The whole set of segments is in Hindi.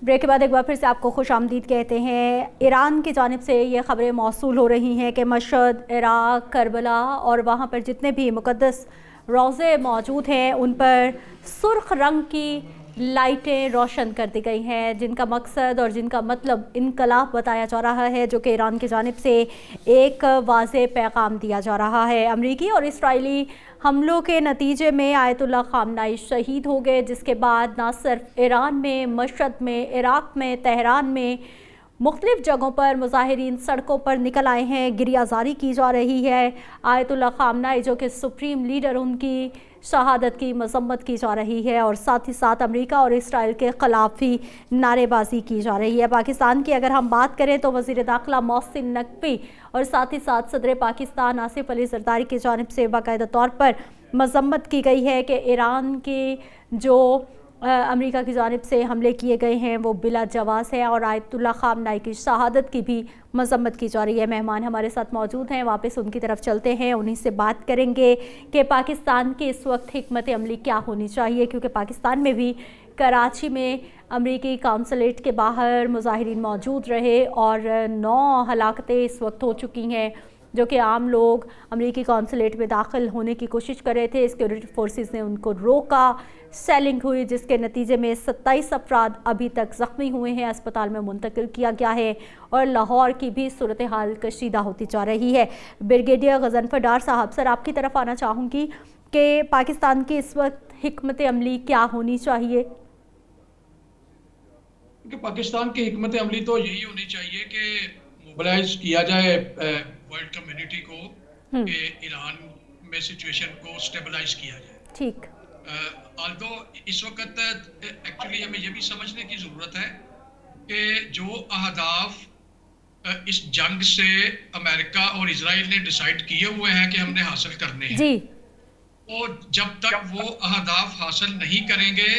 ब्रेक के बाद एक बार फिर से आपको खुशामदीद कहते हैं। ईरान की जानिब से ये ख़बरें मौसूल हो रही हैं कि मशहद, इराक़, करबला और वहाँ पर जितने भी मुक़द्दस रोज़े मौजूद हैं उन पर सुर्ख रंग की लाइटें रोशन कर दी गई हैं, जिनका मकसद और जिनका मतलब इनकलाब बताया जा रहा है, जो कि ईरान की जानिब से एक वाज़ेह पैगाम दिया जा रहा है। अमरीकी और इसराइली हमलों के नतीजे में आयतुल्लाह ख़ामनाई शहीद हो गए, जिसके बाद न सिर्फ ईरान में, मशहद में, इराक़ में, तेहरान में मुख्तलिफ़ जगहों पर मुज़ाहिरीन सड़कों पर निकल आए हैं, गिरियाज़ारी की जा रही है। आयतुल्लाह ख़ामनाई जो कि सुप्रीम लीडर, उनकी शहादत की मज़म्मत की जा रही है और साथ ही साथ अमेरिका और इसराइल के ख़िलाफ़ भी नारेबाजी की जा रही है। पाकिस्तान की अगर हम बात करें तो वज़ीर दाखिला मोहसिन नकवी और साथ ही साथ सदर पाकिस्तान आसिफ अली ज़रदारी की जानिब से बाकायदा तौर पर मज़म्मत की गई है कि ईरान के जो अमेरिका की जानिब से हमले किए गए हैं वो बिला जवाज़ है, और आयतुल्लाह ख़ामनाई की शहादत की भी मज़म्मत की जा रही है। मेहमान हमारे साथ मौजूद हैं, वापस उनकी तरफ चलते हैं, उन्हीं से बात करेंगे कि पाकिस्तान की इस वक्त हिकमत अमली क्या होनी चाहिए, क्योंकि पाकिस्तान में भी कराची में अमरीकी कौंसलेट के बाहर मुज़ाहिरीन मौजूद रहे और 9 हलाकतें इस वक्त हो चुकी हैं, जो कि आम लोग अमरीकी कौंसलेट में दाखिल होने की कोशिश कर रहे थे। सिक्योरिटी फोर्सेस ने उनको रोका, सेलिंग हुई, जिसके नतीजे में 27 अफराद अभी तक ज़ख्मी हुए हैं, अस्पताल में मुंतकिल किया गया है और लाहौर की भी सूरत हाल कशीदा होती जा रही है। ब्रिगेडियर गज़नफ़र डार साहब, सर आपकी तरफ आना चाहूँगी कि पाकिस्तान की इस वक्त हिकमत अमली क्या होनी चाहिए? कि पाकिस्तान की हिकमत अमली तो यही होनी चाहिए कि मोबिलाइज किया जाए वर्ल्ड कम्युनिटी को कि ईरान में सिचुएशन को स्टेबलाइज किया जाए। ठीक। ऑल्दो इस वक्त एक्चुअली हमें यह भी समझने की ज़रूरत है कि जो अहदाफ इस जंग से अमेरिका और इजराइल ने डिसाइड किए हुए हैं कि हमने हासिल करने हैं, जी। और जब तक वो अहदाफ हासिल नहीं करेंगे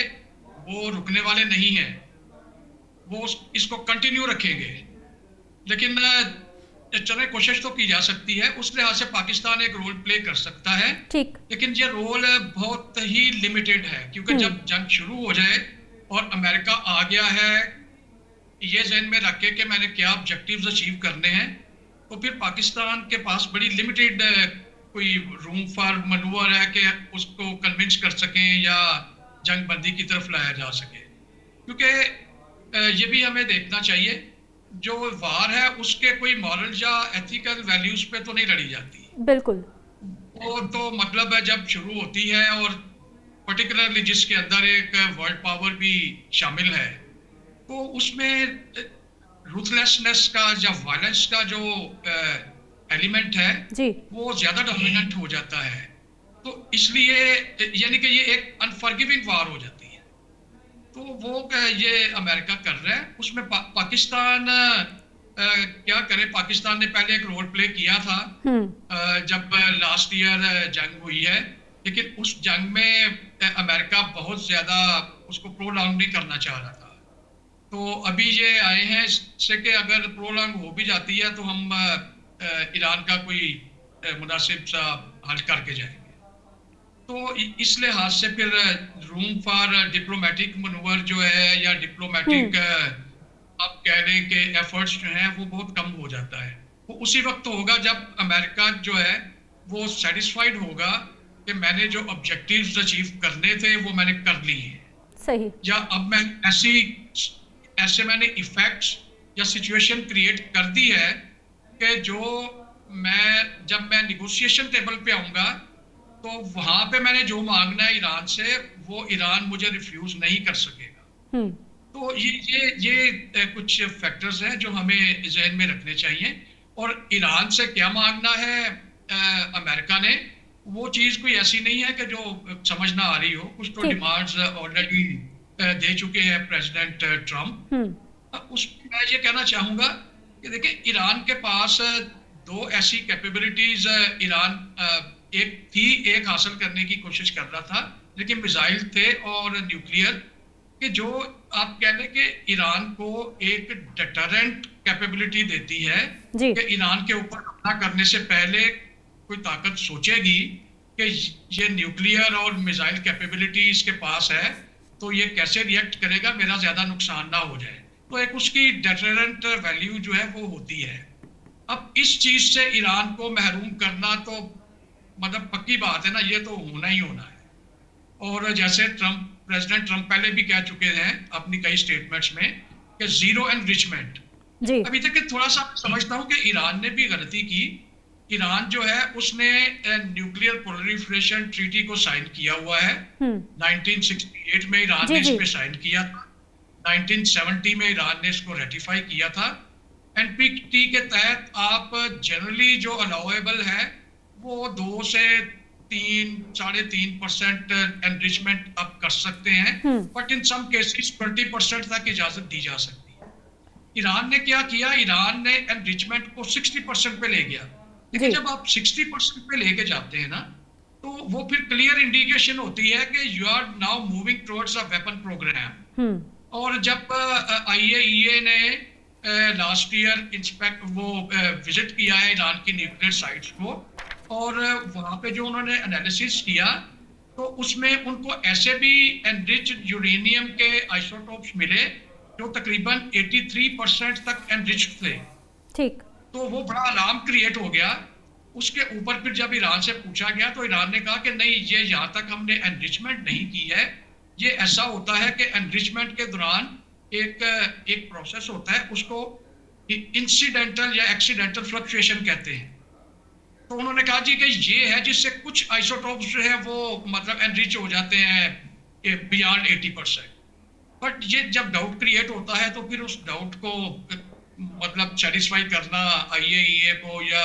वो रुकने वाले नहीं हैं, वो इसको कंटिन्यू रखेंगे। लेकिन चले कोशिश तो की जा सकती है, उस लिहाज से पाकिस्तान एक रोल प्ले कर सकता है, ठीक। लेकिन ये रोल बहुत ही लिमिटेड है, क्योंकि जब जंग शुरू हो जाए और अमेरिका आ गया है ये ज़हन में रख के कि मैंने क्या ऑब्जेक्टिव्स अचीव करने हैं, तो फिर पाकिस्तान के पास बड़ी लिमिटेड कोई रूम फॉर मनूवर है कि उसको कन्विंस कर सकें या जंग बंदी की तरफ लाया जा सके। क्योंकि ये भी हमें देखना चाहिए, जो वार है उसके कोई मॉरल या एथिकल वैल्यूज पे तो नहीं लड़ी जाती। बिल्कुल। वो तो मतलब है जब शुरू होती है, और पर्टिकुलरली जिसके अंदर एक वर्ल्ड पावर भी शामिल है, तो उसमें रूथलेसनेस का या वायलेंस का जो एलिमेंट है जी। वो ज्यादा डोमिनेंट हो जाता है। तो इसलिए यानी कि ये एक अनफॉरगिविंग वार हो जाती है। तो वो ये अमेरिका कर रहा है, उसमें पाकिस्तान क्या करे। पाकिस्तान ने पहले एक रोल प्ले किया था जब लास्ट ईयर जंग हुई है, लेकिन उस जंग में अमेरिका बहुत ज्यादा उसको प्रोलॉन्ग नहीं करना चाह रहा था। तो अभी ये आए हैं इससे कि अगर प्रोलॉन्ग हो भी जाती है तो हम ईरान का कोई मुनासिब सा हल करके जाएंगे। तो इस लिहाज से फिर रूम फॉर डिप्लोमेटिक मनूवर जो है या डिप्लोमेटिक आप कह लें कि एफर्ट्स जो हैं वो बहुत कम हो जाता है। वो उसी वक्त होगा जब अमेरिका जो है वो सेटिस्फाइड होगा कि मैंने जो ऑब्जेक्टिव्स अचीव करने थे वो मैंने कर लिए हैं। सही। या अब मैं ऐसे मैंने इफेक्ट्स या सिचुएशन क्रिएट कर दी है कि जो जब मैं निगोशिएशन टेबल पे आऊंगा तो वहां पे मैंने जो मांगना है ईरान से वो ईरान मुझे रिफ्यूज नहीं कर सकेगा। तो ये कुछ फैक्टर्स हैं जो हमें जहन में रखने चाहिए। और ईरान से क्या मांगना है अमेरिका ने, वो चीज कोई ऐसी नहीं है कि जो समझ ना आ रही हो। कुछ तो डिमांड्स ऑलरेडी दे चुके हैं प्रेसिडेंट ट्रम्प। उसमें मैं ये कहना चाहूंगा कि देखिए, ईरान के पास दो ऐसी कैपेबिलिटीज ईरान एक हासिल करने की कोशिश कर रहा था, लेकिन मिसाइल थे और न्यूक्लियर, कि जो आप कह लें कि ईरान को एक डिटरेंट कैपेबिलिटी देती है कि ईरान के ऊपर हमला करने से पहले कोई ताकत सोचेगी कि ये न्यूक्लियर और मिसाइल कैपेबिलिटी इसके पास है, तो ये कैसे रिएक्ट करेगा, मेरा ज्यादा नुकसान ना हो जाए। तो एक उसकी डेटरेंट वैल्यू जो है वो होती है। अब इस चीज से ईरान को महरूम करना तो मतलब पक्की बात है ना, ये तो होना ही होना है। और जैसे प्रेसिडेंट ट्रंप पहले भी कह चुके हैं अपनी कई स्टेटमेंट्स में कि जीरो एनरिचमेंट। जी। अभी तक थोड़ा सा समझता हूँ कि ईरान ने भी गलती की। ईरान जो है उसने न्यूक्लियर प्रोलिफरेशन ट्रीटी को साइन किया हुआ है। हम्म। 1968 में ईरान जी ने इस जी। पे साइन किया था। 1970 में ईरान ने इसको रेटिफाई किया था। एनपीटी के तहत आप जनरली जो अलाउेबल है वो 2 से 3, 3.5% एनरिचमेंट आप कर सकते हैं। हम्म। बट इन सम केसेस 20% तक इजाजत दी जा सकती है। ईरान ने क्या किया, ईरान ने एनरिचमेंट को 60% पे ले गया। जी। देखिए जब आप 60% पे लेके जाते हैं ना, तो वो फिर क्लियर इंडिकेशन होती है कि you are now moving towards a weapon programme. Hmm. और जब आईएईए ने लास्ट ईयर इंस्पेक्ट वो विजिट किया है ईरान की न्यूक्लियर साइट्स को, और वहां पे जो उन्होंने एनालिसिस किया, तो उसमें उनको ऐसे भी एनरिच यूरेनियम के आइसोटोप्स मिले जो तकरीबन 83% तक एनरिच थे। ठीक। तो वो बड़ा अलार्म क्रिएट हो गया। उसके ऊपर फिर जब ईरान से पूछा गया तो ईरान ने कहा कि नहीं, ये यहाँ तक हमने एनरिचमेंट नहीं की है। ये ऐसा होता है कि एनरिचमेंट के दौरान एक एक प्रोसेस होता है, उसको इंसिडेंटल या एक्सीडेंटल फ्लक्चुएशन कहते हैं। तो उन्होंने कहा जी कि ये है जिससे कुछ आइसोटोप्स जो है वो मतलब एनरिच हो जाते हैं बियॉन्ड 80%। बट ये जब डाउट क्रिएट होता है तो फिर उस डाउट को मतलब सेटिस्फाई करना आईएईए को या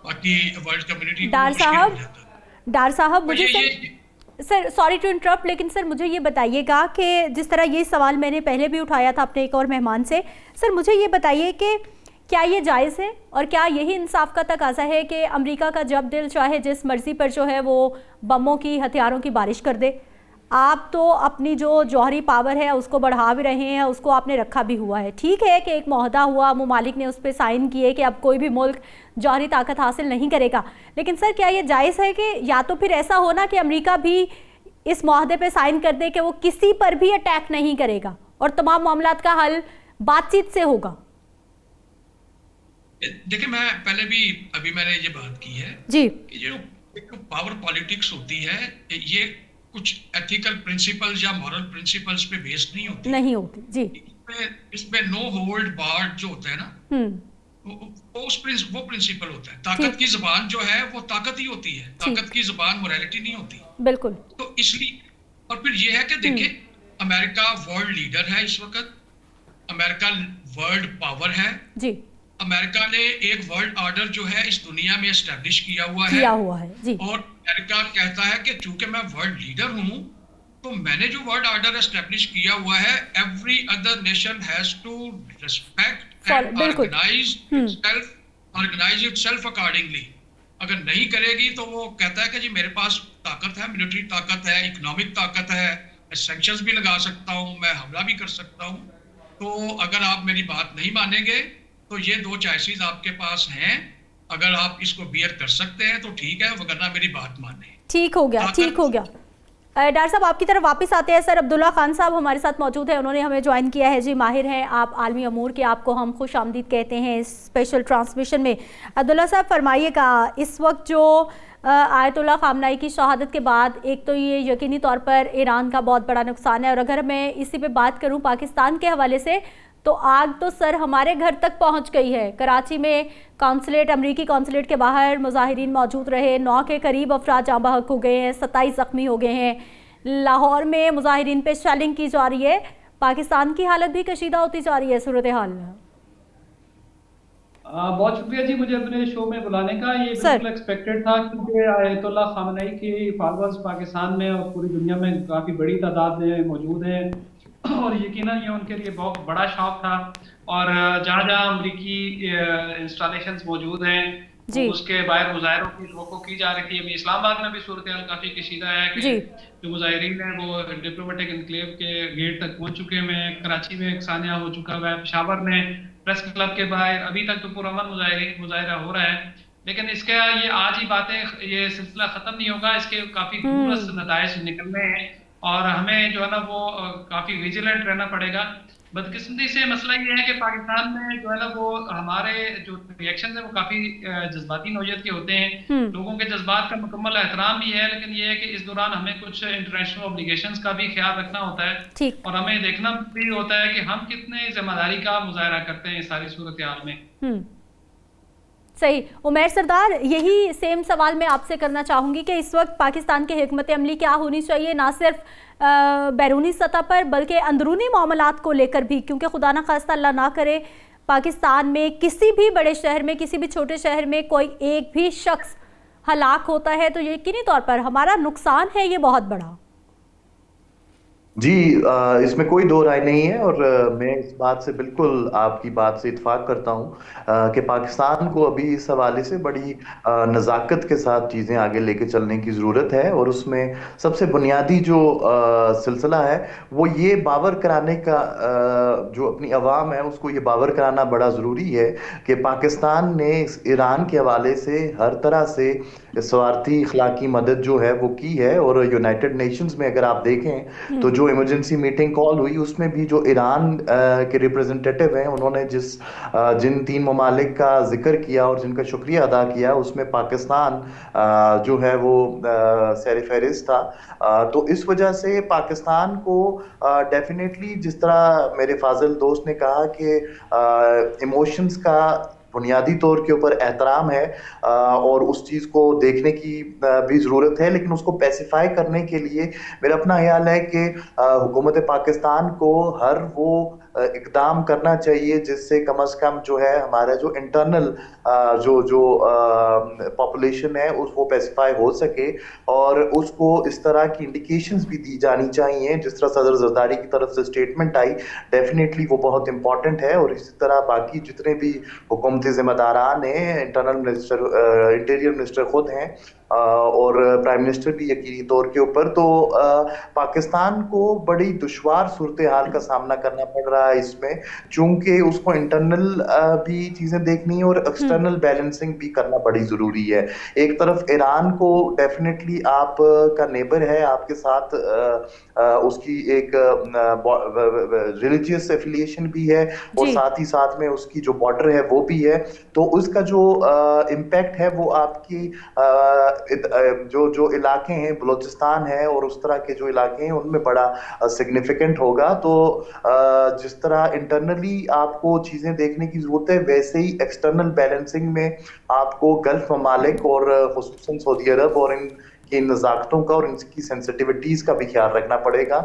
बाकी वर्ल्ड कम्युनिटी को डार मुश्किल हो साहब, जाता है। डार साहब तो मुझे ये सर सॉरी टू इंटरप्ट, लेकिन सर मुझे ये बताइएगा कि जिस तरह ये सवाल मैंने पहले भी उठाया था अपने एक और मेहमान से, सर मुझे ये बताइए कि क्या ये जायज़ है और क्या यही इंसाफ का तकाजा है कि अमेरिका का जब दिल चाहे जिस मर्ज़ी पर जो है वो बमों की, हथियारों की बारिश कर दे? आप तो अपनी जो जौहरी पावर है उसको बढ़ा भी रहे हैं, उसको आपने रखा भी हुआ है। ठीक है कि एक मुआहदा हुआ, मुमालिक ने उस पर साइन किए कि अब कोई भी मुल्क जौहरी ताकत हासिल नहीं करेगा, लेकिन सर क्या ये जायज़ है कि या तो फिर ऐसा होना कि अमेरिका भी इस मुआहदे पे साइन कर दे कि वो किसी पर भी अटैक नहीं करेगा और तमाम मामलात का हल बातचीत से होगा? देखिए, मैं पहले भी अभी मैंने ये बात की है जी। कि जो एक पावर पॉलिटिक्स होती है, ये कुछ एथिकल प्रिंसिपल्स या मॉरल प्रिंसिपल्स पे बेस्ड नहीं होती। नहीं होती। जी। इसमें नो होल्ड बार्ड जो होता है ना, वो प्रिंसिपल होता है। ताकत की जुबान जो है वो ताकत ही होती है, ताकत की जुबान मोरालिटी नहीं होती। बिल्कुल। तो इसलिए, और फिर ये है कि देखिए, अमेरिका वर्ल्ड लीडर है इस वक्त, अमेरिका वर्ल्ड पावर है। जी। अमेरिका ने एक वर्ल्ड ऑर्डर जो है इस दुनिया में एस्टेब्लिश किया हुआ है जी। और अमेरिका कहता है कि चूंकि मैं वर्ल्ड लीडर हूं, तो मैंने जो वर्ल्ड ऑर्डर एस्टेब्लिश किया हुआ है, every other nation has to respect and organise itself accordingly. अगर नहीं करेगी तो वो कहता है कि जी मेरे पास ताकत है, मिलिट्री ताकत है, इकोनॉमिक ताकत है, मैं सैंक्शंस भी लगा सकता हूं, मैं हमला भी कर सकता हूं। तो अगर आप मेरी बात नहीं मानेंगे तो ये दो चॉइसेस आपके पास हैं। अगर आप इसको बियर कर सकते हैं तो ठीक है, वरना मेरी बात माने। ठीक हो गया, ठीक हो गया। डॉक्टर साहब आपकी तरफ वापस आते हैं। सर अब्दुल्ला खान साहब हमारे साथ मौजूद हैं, उन्होंने हमें ज्वाइन किया है। जी माहिर हैं आप आलमी अमूर के, आपको हम खुश आमदीद कहते हैं इस स्पेशल ट्रांसमिशन में। अब्दुल्ला साहब फरमाइएगा, इस वक्त जो आयतुल्ला खामनाई की शहादत के बाद एक तो ये यकीनी तौर पर ईरान का बहुत बड़ा नुकसान है, और अगर मैं इसी पे बात करूँ पाकिस्तान के हवाले से, तो आग तो सर हमारे घर तक पहुंच गई है। कराची में कौंसलेट, अमरीकी कौंसलेट के बाहर मुजाहिरीन मौजूद रहे, 9 के करीब अफराद जाँ बहक हो गए हैं, 27 ज़ख्मी हो गए हैं। लाहौर में मुजाहिरीन पे शेलिंग की जा रही है। पाकिस्तान की हालत भी कशीदा होती जा रही है सूरत हाल में। बहुत शुक्रिया जी मुझे अपने शो में बुलाने का। ये बिल्कुल एक्सपेक्टेड था, क्योंकि आयतुल्ला खामनई के फॉलोअर्स पाकिस्तान में और पूरी दुनिया में काफ़ी बड़ी तादाद में मौजूद हैं, और यकीनन ये उनके लिए बहुत बड़ा शौक था। और जहाँ जहाँ अमरीकी इंस्टॉलेशंस मौजूद हैं उसके बाहर मुजाहरों की तवक्को की जा रही है। अभी इस्लामाबाद में भी सूरत हाल काफ़ी कशीदा है कि जो मुजाहिरीन हैं वो डिप्लोमेटिक इनक्लेव के गेट तक पहुँच चुके हैं। कराची में एक सानिया हो चुका है, पेशावर में प्रेस क्लब के बाहर अभी तक तो पुरअमन मुजाहिरा हो रहा है। लेकिन इसका ये आज ही बातें, ये सिलसिला ख़त्म नहीं होगा, इसके काफ़ी दूरस्थ नताइज निकलने हैं। और हमें जो है ना वो काफ़ी विजिलेंट रहना पड़ेगा। बदकिस्मती से मसला ये है कि पाकिस्तान में जो है ना वो हमारे जो रिएक्शन है वो काफ़ी जज्बाती नौयत के होते हैं। लोगों के जज्बात का मुकम्मल एहतराम भी है, लेकिन ये है कि इस दौरान हमें कुछ इंटरनेशनल ऑब्लिगेशंस का भी ख्याल रखना होता है, ठीक। और हमें देखना भी होता है कि हम कितने जिम्मेदारी का मुजाहरा करते हैं इस सारी सूरत हाल में। सही। उमैर सरदार, यही सेम सवाल मैं आपसे करना चाहूँगी कि इस वक्त पाकिस्तान की हिकमत अमली क्या होनी चाहिए, ना सिर्फ बैरूनी सतह पर बल्कि अंदरूनी मामलात को लेकर भी, क्योंकि खुदा ना खास्ता अल्लाह ना करे पाकिस्तान में किसी भी बड़े शहर में, किसी भी छोटे शहर में कोई एक भी शख्स हलाक होता है तो यकीनी तौर पर हमारा नुकसान है ये बहुत बड़ा। जी, इसमें कोई दो राय नहीं है, और मैं इस बात से बिल्कुल आपकी बात से इत्फाक करता हूं कि पाकिस्तान को अभी इस हवाले से बड़ी नज़ाकत के साथ चीज़ें आगे लेके चलने की ज़रूरत है। और उसमें सबसे बुनियादी जो सिलसिला है वो ये बावर कराने का, जो अपनी अवाम है उसको ये बावर कराना बड़ा ज़रूरी है कि पाकिस्तान ने ईरान के हवाले से हर तरह से स्वार्थी अखलाकी मदद जो है वो की है। और यूनाइटेड नेशंस में अगर आप देखें तो जो इमरजेंसी मीटिंग कॉल हुई उसमें भी जो ईरान के रिप्रेजेंटेटिव हैं उन्होंने जिन 3 ममालिक का जिक्र किया और जिनका शुक्रिया अदा किया उसमें पाकिस्तान जो है वो सर फहरिस्त था। तो इस वजह से पाकिस्तान को डेफिनेटली, जिस तरह मेरे फाजिल दोस्त ने कहा कि इमोशंस का बुनियादी तौर के ऊपर एहतराम है और उस चीज़ को देखने की भी ज़रूरत है, लेकिन उसको पैसिफाई करने के लिए मेरा अपना ख्याल है कि हुकूमत पाकिस्तान को हर वो इकदाम करना चाहिए जिससे कम से कम जो है हमारा जो इंटरनल जो पॉपुलेशन है वो पैसिफाई हो सके, और उसको इस तरह की इंडिकेशंस भी दी जानी चाहिए जिस तरह सदर जरदारी की तरफ से स्टेटमेंट आई, डेफिनेटली वो बहुत इंपॉर्टेंट है। और इसी तरह बाकी जितने भी हुकूमती जिम्मेदारान हैं, इंटरनल मिनिस्टर, इंटीरियर मिनिस्टर खुद हैं और प्राइम मिनिस्टर भी यकीनी तौर के ऊपर, तो पाकिस्तान को बड़ी दुश्वार सूरत हाल का सामना करना पड़ रहा है इसमें, चूंकि उसको इंटरनल भी चीजें देखनी है और एक्सटर्नल बैलेंसिंग भी करना बड़ी जरूरी है। एक तरफ ईरान को डेफिनेटली आप का नेबर है, आपके साथ उसकी एक रिलीजियस एफिलिएशन भी है और साथ ही साथ में उसकी जो बॉर्डर है वो भी है, तो उसका जो इम्पैक्ट है वो आपकी जो इलाके हैं, बलूचिस्तान है और उस तरह के जो इलाके हैं उनमें बड़ा सिग्निफिकेंट होगा। तो जिस तरह इंटरनली आपको चीजें देखने की जरूरत है वैसे ही एक्सटर्नल बैलेंसिंग में आपको गल्फ ममालिक और खुसूसन सऊदी अरब और की नज़ाकतों का और इनकी सेंसिटिविटीज़ का भी ख्याल रखना पड़ेगा।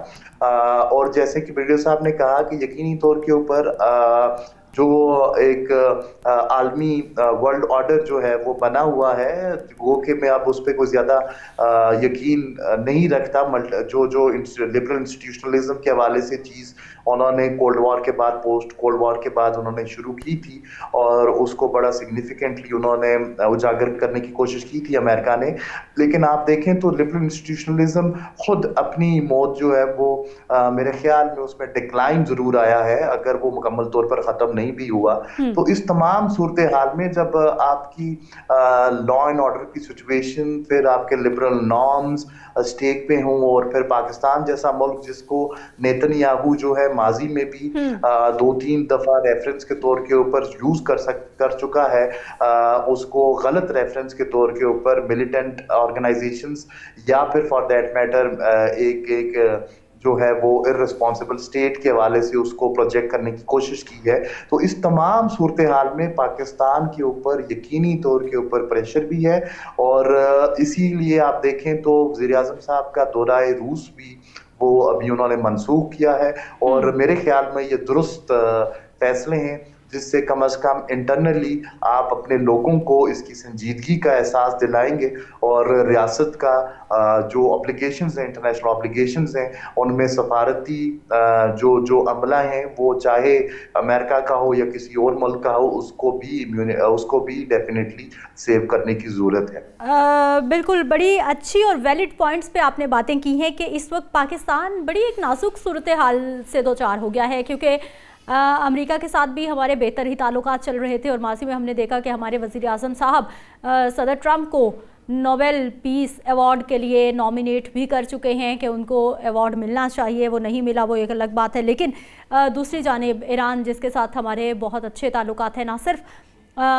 और जैसे कि ब्रिगेडियर साहब ने कहा कि यकीनी तौर के ऊपर जो एक आलमी वर्ल्ड ऑर्डर जो है वो बना हुआ है, वो कि मैं अब उस पर कोई ज़्यादा यकीन नहीं रखता। जो लिबरल इंस्टीट्यूशनलिज्म के हवाले से चीज़ उन्होंने कोल्ड वॉर के बाद, पोस्ट कोल्ड वॉर के बाद उन्होंने शुरू की थी और उसको बड़ा सिग्निफिकेंटली उन्होंने उजागर करने की कोशिश की थी अमेरिका ने, लेकिन आप देखें तो लिबरल इंस्टीट्यूशनलिज्म खुद अपनी मौत जो है वो मेरे ख्याल में उसमें डिक्लाइन जरूर आया है, अगर वो मुकम्मल तौर पर ख़त्म नहीं भी हुआ। तो इस तमाम सूरत हाल में जब आपकी लॉ एंड ऑर्डर की सिचुएशन, फिर आपके लिबरल नॉर्म्स स्टेक पे हों और फिर पाकिस्तान जैसा मुल्क जिसको नेतन्याहू जो है माजी में भी 2-3 दफा रेफरेंस के तौर के ऊपर यूज कर चुका है, उसको गलत रेफरेंस के तौर के ऊपर मिलिटेंट ऑर्गेनाइजेशंस या फिर फॉर दैट मैटर एक जो है वो इररिस्पॉन्सिबल स्टेट के हवाले से उसको प्रोजेक्ट करने की कोशिश की है। तो इस तमाम सूरत हाल में पाकिस्तान के ऊपर यकीनी तौर के ऊपर प्रेशर भी है, और इसीलिए आप देखें तो वज़ीर-ए-आज़म साहब का दौरा रूस भी वो अभी उन्होंने मंसूख किया है, और मेरे ख्याल में ये दुरुस्त फैसले हैं जिससे कम से कम इंटरनली आप अपने लोगों को इसकी संजीदगी का एहसास दिलाएंगे और रियासत का जो ऑब्लिगेशंस हैं, इंटरनेशनल ऑब्लिगेशंस हैं, उनमें सफारती जो अमला हैं वो चाहे अमेरिका का हो या किसी और मुल्क का हो, उसको भी डेफिनेटली सेव करने की ज़रूरत है। बिल्कुल, बड़ी अच्छी और वैलिड पॉइंट्स पे आपने बातें की हैं कि इस वक्त पाकिस्तान बड़ी एक नाजुक सूरत हाल से दो चार हो गया है, क्योंकि अमेरिका के साथ भी हमारे बेहतर ही ताल्लुकात चल रहे थे और माजी में हमने देखा कि हमारे वज़ीर-ए-आज़म साहब सदर ट्रंप को नोबेल पीस अवार्ड के लिए नॉमिनेट भी कर चुके हैं कि उनको अवार्ड मिलना चाहिए, वो नहीं मिला वो एक अलग बात है। लेकिन दूसरी जानिब ईरान जिसके साथ हमारे बहुत अच्छे ताल्लुकात हैं, ना सिर्फ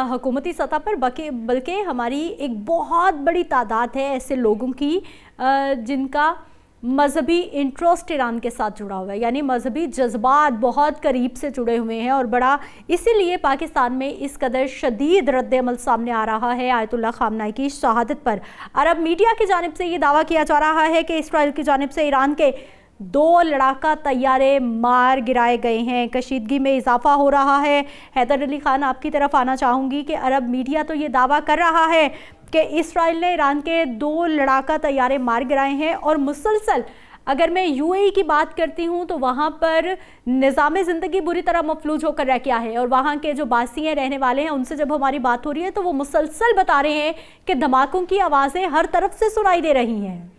हुकूमती सतह पर बल्कि हमारी एक बहुत बड़ी तादाद है ऐसे लोगों की जिनका मजहबी इंटरेस्ट ईरान के साथ जुड़ा हुआ है, यानी मजहबी जज्बात बहुत करीब से जुड़े हुए हैं। और बड़ा इसीलिए पाकिस्तान में इस कदर शदीद रद्द-ए-अमल सामने आ रहा है आयतुल्लाह खामनाई की शहादत पर। अरब मीडिया की जानिब से ये दावा किया जा रहा है कि इसराइल की जानिब से ईरान के 2 लड़ाका तैयारे मार गिराए गए हैं। कशीदगी में इजाफा हो रहा है। हैदर अली खान, आपकी तरफ आना चाहूँगी कि अरब मीडिया तो ये दावा कर रहा है कि इसराइल ने ईरान के 2 लड़ाका तैयारे मार गिराए हैं और मुसलसल अगर मैं यूएई की बात करती हूँ तो वहाँ पर निज़ाम ज़िंदगी बुरी तरह मफलूज होकर रह गया है। और वहाँ के जो बासी हैं, रहने वाले हैं, उनसे जब हमारी बात हो रही है तो वो मुसलसल बता रहे हैं कि धमाकों की आवाज़ें हर तरफ से सुनाई दे रही हैं।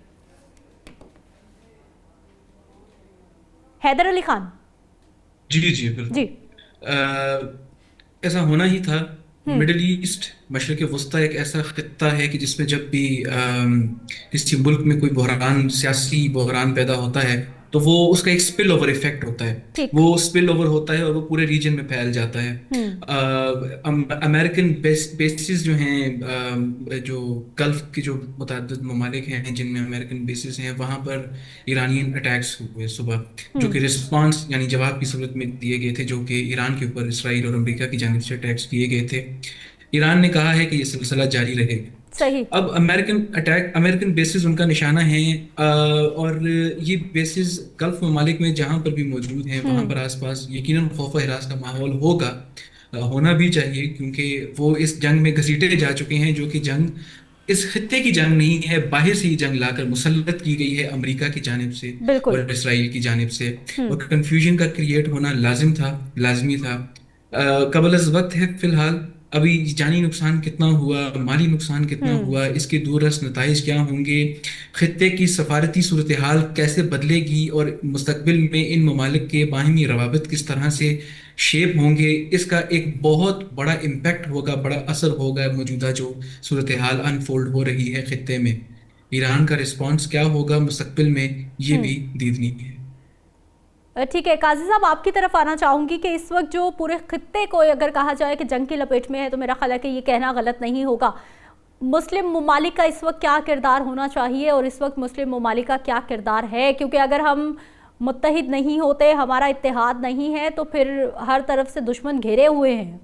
हैदर अली खान। जी जी बिल्कुल जी। ऐसा होना ही था। मिडिल ईस्ट, मशरिक़ वस्ता एक ऐसा खित्ता है कि जिसमें जब भी किसी मुल्क में कोई बहरान, सियासी बहरान पैदा होता है तो वो उसका एक स्पिल ओवर इफेक्ट होता है। वो स्पिल ओवर होता है और वो पूरे रीजन में फैल जाता है। अमेरिकन बेसिस जो हैं, जो गल्फ के जो मुतअद्दिद ममालिक हैं जिनमें अमेरिकन बेसिस हैं, वहाँ पर ईरानियन अटैक्स हुए सुबह, जो कि रिस्पांस यानी जवाब की सूरत में दिए गए थे, जो कि ईरान के ऊपर इसराइल और अमेरिका की जानिब से अटैक्स किए गए थे। ईरान ने कहा है कि ये सिलसिला जारी रहेगा। सही। अब अमेरिकन बेसिस उनका निशाना है और ये बेसिस गल्फ ममालिक में जहां पर भी मौजूद हैं वहां पर आसपास यकीनन खौफ हिरास का माहौल होगा, होना भी चाहिए, क्योंकि वो इस जंग में घसीटे जा चुके हैं, जो कि जंग इस खित्ते की जंग नहीं है, बाहर से ही जंग लाकर मुसल्लत की गई है अमेरिका की जानिब से और इसराइल की जानिब से। और कंफ्यूजन का क्रिएट होना लाजमी था। कबल अज़ वक्त है फिलहाल। अभी जानी नुकसान कितना हुआ, माली नुकसान कितना हुआ, इसके दूररस नताइज क्या होंगे, खित्ते की सफारती सूरत हाल कैसे बदलेगी और मुस्तकबिल में इन ममालिक के बाहिमी रवाबित किस तरह से शेप होंगे, इसका एक बहुत बड़ा इम्पैक्ट होगा, बड़ा असर होगा मौजूदा जो सूरत हाल अनफोल्ड हो रही है खित्ते में। ईरान का रिस्पॉन्स क्या होगा मुस्तकबिल में, ये भी दीदनी है। ठीक है, काजी साहब आपकी तरफ आना चाहूँगी कि इस वक्त जो पूरे खित्ते को अगर कहा जाए कि जंग की लपेट में है, तो मेरा ख्याल है कि ये कहना गलत नहीं होगा। मुस्लिम ममालिक का इस वक्त क्या किरदार होना चाहिए और इस वक्त मुस्लिम ममालिक का क्या किरदार है? क्योंकि अगर हम मुत्तहिद नहीं होते, हमारा इत्तेहाद नहीं है, तो फिर हर तरफ से दुश्मन घेरे हुए हैं।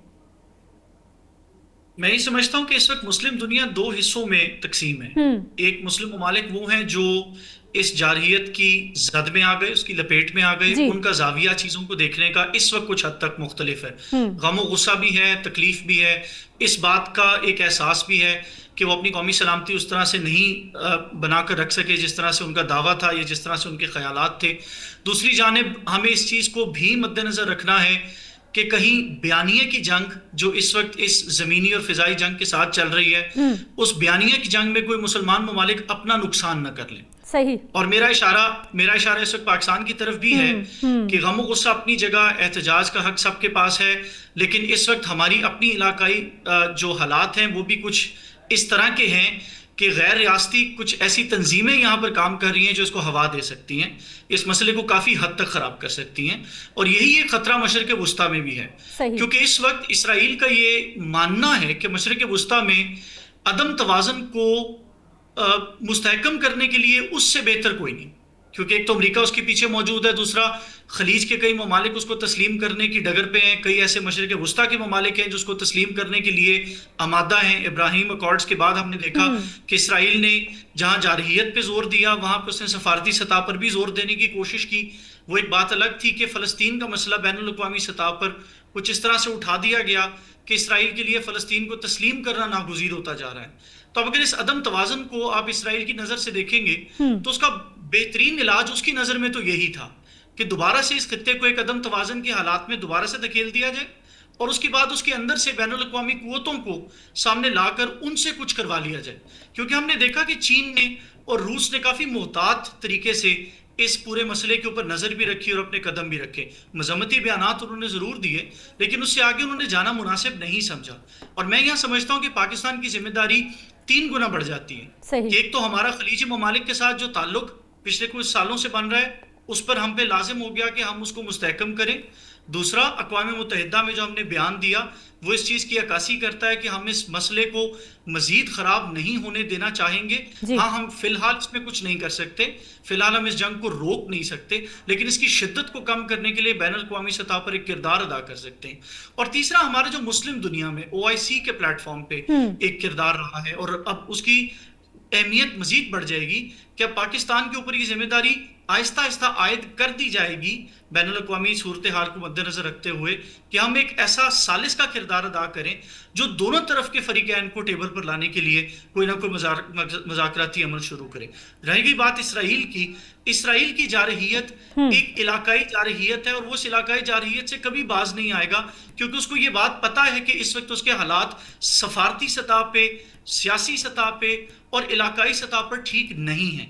मैं ये समझता हूँ कि इस वक्त मुस्लिम दुनिया 2 हिस्सों में तकसीम है। एक मुस्लिम ममालिक वो हैं जो इस जारहियत की जद में आ गए, उसकी लपेट में आ गए, उनका जाविया चीजों को देखने का इस वक्त कुछ हद तक मुख्तलिफ है। गम गुस्सा भी है, तकलीफ भी है, इस बात का एक एहसास भी है कि वो अपनी कौमी सलामती उस तरह से नहीं बनाकर रख सके जिस तरह से उनका दावा था या जिस तरह से उनके ख्यालात थे। दूसरी जानिब हमें इस चीज को भी मद्देनजर रखना है कि कहीं बयानिए की जंग जो इस वक्त इस जमीनी और फिजाई जंग के साथ चल रही है, उस बयानिए की जंग में कोई मुसलमान ममालिक अपना नुकसान न कर ले। सही। और मेरा इशारा इस वक्त पाकिस्तान की तरफ भी है कि गम और गुस्सा अपनी जगह, एहतजाज का हक सबके पास है, लेकिन इस वक्त हमारी अपनी इलाकाई जो हालात हैं वो भी कुछ इस तरह के हैं कि गैर रियासती कुछ ऐसी तंजीमें यहाँ पर काम कर रही हैं जो इसको हवा दे सकती हैं, इस मसले को काफ़ी हद तक ख़राब कर सकती हैं। और यही एक ख़तरा मशरिक़ वुस्ता में भी है, क्योंकि इस वक्त इसराइल का ये मानना है कि मशरिक़ वुस्ता में अदम तवाज़न को मुस्तहकम करने के लिए उससे बेहतर कोई नहीं, क्योंकि एक तो अमेरिका उसके पीछे मौजूद है, दूसरा खलीज के कई ममालिक उसको तस्लीम करने की डगर पे हैं, कई ऐसे मशरिक़ वुस्ता के ममालिक हैं जो उसको तस्लीम करने के लिए आमादा हैं। इब्राहिम अकॉर्ड्स के बाद हमने देखा कि इसराइल ने जहाँ जारहियत पे जोर दिया वहाँ पर उसने सफारती सतह पर भी जोर देने की कोशिश की। वो एक बात अलग थी कि फ़लस्तीन का मसला बैनुल अक़वामी सतह पर कुछ इस तरह से उठा दिया गया कि इसराइल के लिए फ़लस्तीन को तस्लीम करना नागुज़ीर होता जा रहा है। तो अब अगर इस अदम तवाज़न को आप इसराइल की नज़र से देखेंगे तो उसका बेहतरीन इलाज उसकी नज़र में तो यही था कि दोबारा से इस खित्ते को एक अदम तवाज़न के हालात में दोबारा से धकेल दिया जाए और उसके बाद उसके अंदर से बैनुल अक़वामी क़ुव्वतों को सामने लाकर उनसे कुछ करवा लिया जाए। क्योंकि हमने देखा कि चीन ने और रूस ने काफ़ी मोहतात तरीके से इस पूरे मसले के ऊपर नज़र भी रखी और अपने कदम भी रखे। मजम्मती बयानात उन्होंने ज़रूर दिए, लेकिन उससे आगे उन्होंने जाना मुनासिब नहीं समझा। और मैं यहाँ समझता हूँ कि पाकिस्तान की जिम्मेदारी 3 गुना बढ़ जाती है। सही। एक तो हमारा खलीजी ममालिक के साथ जो ताल्लुक पिछले कुछ सालों से बन रहा है, उस पर हम पे लाजिम हो गया कि हम उसको मुस्तहकम करें। दूसरा, अक़वाम मुत्तहिदा में जो हमने बयान दिया वो इस चीज़ की अक्कासी करता है कि हम इस मसले को मज़ीद ख़राब नहीं होने देना चाहेंगे। हाँ, हम फ़िलहाल इसमें कुछ नहीं कर सकते, फ़िलहाल हम इस जंग को रोक नहीं सकते, लेकिन इसकी शिद्दत को कम करने के लिए बैनुल अक़वामी सतह पर एक किरदार अदा कर सकते हैं। और तीसरा, हमारे जो मुस्लिम दुनिया में OIC के प्लेटफॉर्म पे एक किरदार रहा है, और अब उसकी अहमियत मजीद बढ़ जाएगी कि अब पाकिस्तान के ऊपर ये जिम्मेदारी आहिस्ता आहिस्ता आयद कर दी जाएगी बैनुल अक़वामी सूरत हाल को मद्देनजर रखते हुए कि हम एक ऐसा सालिस का किरदार अदा करें जो दोनों तरफ के फरीकैन को टेबल पर लाने के लिए कोई ना कोई मज़ाकराती अमल शुरू करे। रह गई बात इसराइल की जारहियत एक इलाकाई जारहियत है, और वो उस इलाकाई जारहियत से कभी बाज नहीं आएगा, क्योंकि उसको ये बात पता है कि इस वक्त उसके हालात सफारती सतह पे, सियासी सतह पे और इलाकाई सतह पर ठीक नहीं है।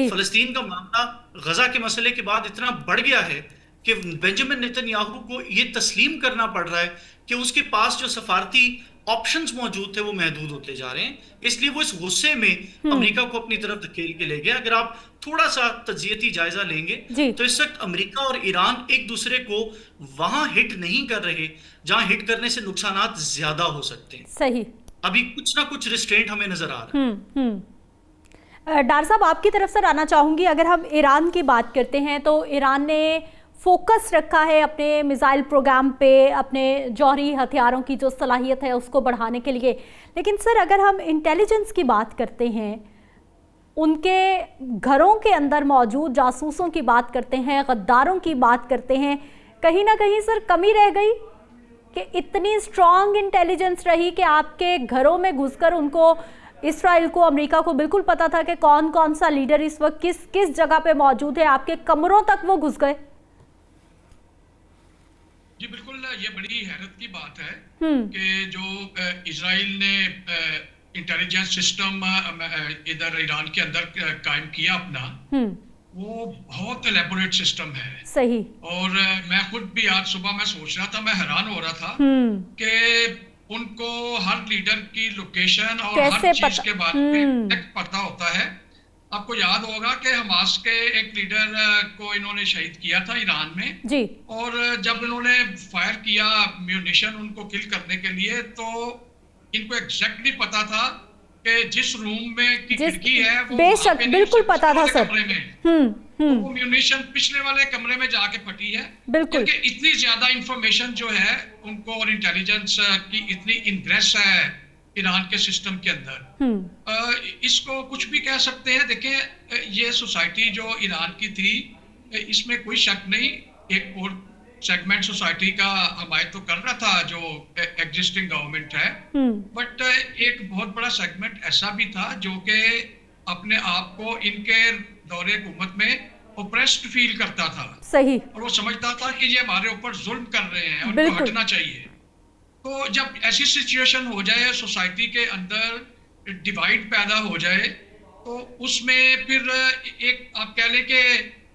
फ़लस्तीन का मामला गजा के मसले के बाद इतना बढ़ गया है कि बेंजामिन नेतन्याहू को ये तस्लीम करना पड़ रहा है कि उसके पास जो सफारती ऑप्शंस मौजूद थे वो महदूद होते जा रहे हैं। इसलिए वो इस गुस्से में अमेरिका को अपनी तरफ धकेल के ले गया। अगर आप थोड़ा सा तज्जियती जायजा लेंगे तो इस वक्त अमेरिका और ईरान एक दूसरे को वहां हिट नहीं कर रहे जहां हिट करने से नुकसानात ज्यादा हो सकते हैं। सही। अभी कुछ ना कुछ रिस्ट्रेंट हमें नजर आ रहा है। डार साहब, आपकी तरफ से आना चाहूंगी। अगर हम ईरान की बात करते हैं तो ईरान ने फोकस रखा है अपने मिसाइल प्रोग्राम पे, अपने जौहरी हथियारों की जो सलाहियत है उसको बढ़ाने के लिए। लेकिन सर, अगर हम इंटेलिजेंस की बात करते हैं, उनके घरों के अंदर मौजूद जासूसों की बात करते हैं, गद्दारों की बात करते हैं, कहीं ना कहीं सर कमी रह गई कि इतनी स्ट्रॉन्ग इंटेलिजेंस रही कि आपके घरों में घुसकर उनको, इसराइल को, अमेरिका को बिल्कुल पता था कि कौन कौन सा लीडर इस वक्त किस किस जगह पे मौजूद है, आपके कमरों तक वो घुस गए। जी बिल्कुल, ये बड़ी हैरत की बात है कि जो इजराइल ने इंटेलिजेंस सिस्टम इधर ईरान के अंदर कायम किया अपना, वो बहुत एलेबोरेट सिस्टम है। सही। और मैं खुद भी आज सुबह मैं सोच रहा था, मैं हैरान हो रहा था कि उनको हर लीडर की लोकेशन और हर चीज के बारे में पता होता है। आपको याद होगा कि हमास के एक लीडर को इन्होंने शहीद किया था ईरान में जी। और जब इन्होंने फायर किया म्यूनिशन उनको किल करने के लिए, तो इनको एग्जैक्टली पता था कि जिस रूम में की खिड़की है वो बेशक बिल्कुल पता था सर। तो वो म्यूनिशन पिछले वाले कमरे में जाके फटी है। बिल्कुल। क्योंकि इतनी ज्यादा इंफॉर्मेशन जो है उनको और इंटेलिजेंस की इतनी इंग्रेस है ईरान के सिस्टम के अंदर। इसको कुछ भी कह सकते हैं। देखें, ये सोसाइटी जो ईरान की थी, इसमें कोई शक नहीं, एक और सेगमेंट सोसाइटी का हमायत तो कर रहा था जो एग्जिस्टिंग गवर्नमेंट है, बट एक बहुत बड़ा सेगमेंट ऐसा भी था जो कि अपने आप को इनके दौरे हुकूमत में ओप्रेस्ड फील करता था। सही। और वो समझता था कि ये हमारे ऊपर जुल्म कर रहे हैं और उनको हटना चाहिए। तो जब ऐसी सिचुएशन हो जाए, सोसाइटी के अंदर डिवाइड पैदा हो जाए, तो उसमें फिर एक आप कह लें कि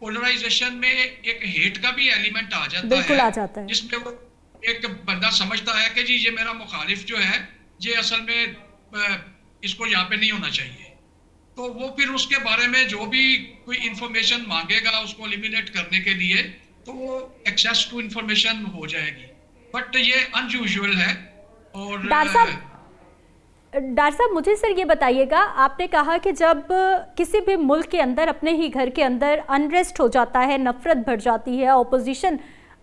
पोलराइजेशन में एक हेट का भी एलिमेंट आ जाता है, जिसमें वो एक बंदा समझता है कि जी ये मेरा मुखालिफ जो है, ये असल में इसको यहाँ पे नहीं होना चाहिए। तो वो फिर उसके बारे में जो भी कोई इंफॉर्मेशन मांगेगा उसको एलिमिनेट करने के लिए, तो वो एक्सेस टू इंफॉर्मेशन हो जाएगी। बट ये अनयूजुअल है। और डॉक्टर साहब मुझे सर ये बताइएगा, आपने कहा कि जब किसी भी मुल्क के अंदर, अपने ही घर के अंदर अनरेस्ट हो जाता है, नफरत बढ़ जाती है, ऑपोजिशन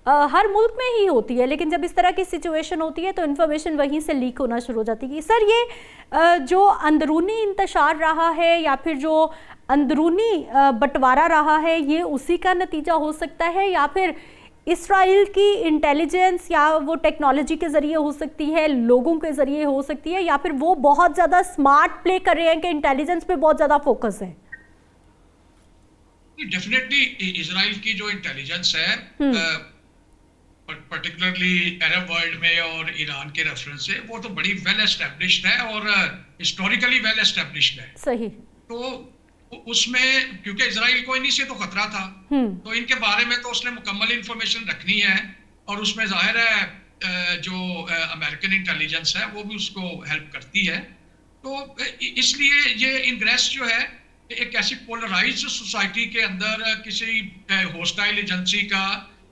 हर मुल्क में ही होती है, लेकिन जब इस तरह की सिचुएशन होती है तो इन्फॉर्मेशन वहीं से लीक होना शुरू हो जाती है। सर ये जो अंदरूनी इंतशार रहा है या फिर जो अंदरूनी बंटवारा रहा है, ये उसी का नतीजा हो सकता है, या फिर इसराइल की इंटेलिजेंस या वो टेक्नोलॉजी के ज़रिए हो सकती है, लोगों के ज़रिए हो सकती है, या फिर वो बहुत ज़्यादा स्मार्ट प्ले कर रहे हैं कि इंटेलिजेंस पे बहुत ज़्यादा फोकस है? डेफिनेटली इसराइल की जो इंटेलिजेंस है, पर्टिकुलरली अरब वर्ल्ड में और ईरान के रेफरेंस से, वो तो बड़ी वेल एस्टेब्लिश्ड है और हिस्टोरिकली वेल एस्टेब्लिश्ड है। सही। तो उसमें क्योंकि इजराइल को इन्हीं से तो खतरा था, तो इनके बारे में तो उसने मुकम्मल इंफॉर्मेशन रखनी है, और उसमें जाहिर है जो अमेरिकन इंटेलिजेंस है वो भी उसको हेल्प करती है। तो इसलिए ये इंग्रेस जो है एक ऐसी पोलराइज्ड सोसाइटी के अंदर किसी हॉस्टाइल एजेंसी का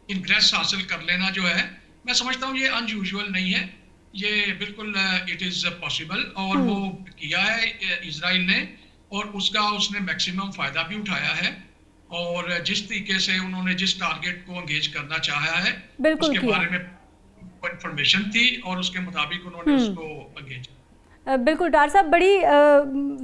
इंग्रेस हासिल कर लेना जो है, मैं समझता हूँ ये अनयूजुअल नहीं है, ये बिल्कुल इट इज़ पॉसिबल, और वो किया है इजराइल ने, और उसका उसने मैक्सिमम फ़ायदा भी उठाया है, और जिस तरीके से उन्होंने जिस टारगेट को एंगेज करना चाहा है उसके बारे में इंफॉर्मेशन थी और उसके मुताबिक उन्होंने उसको एंगेज। बिल्कुल डॉक्टर साहब, बड़ी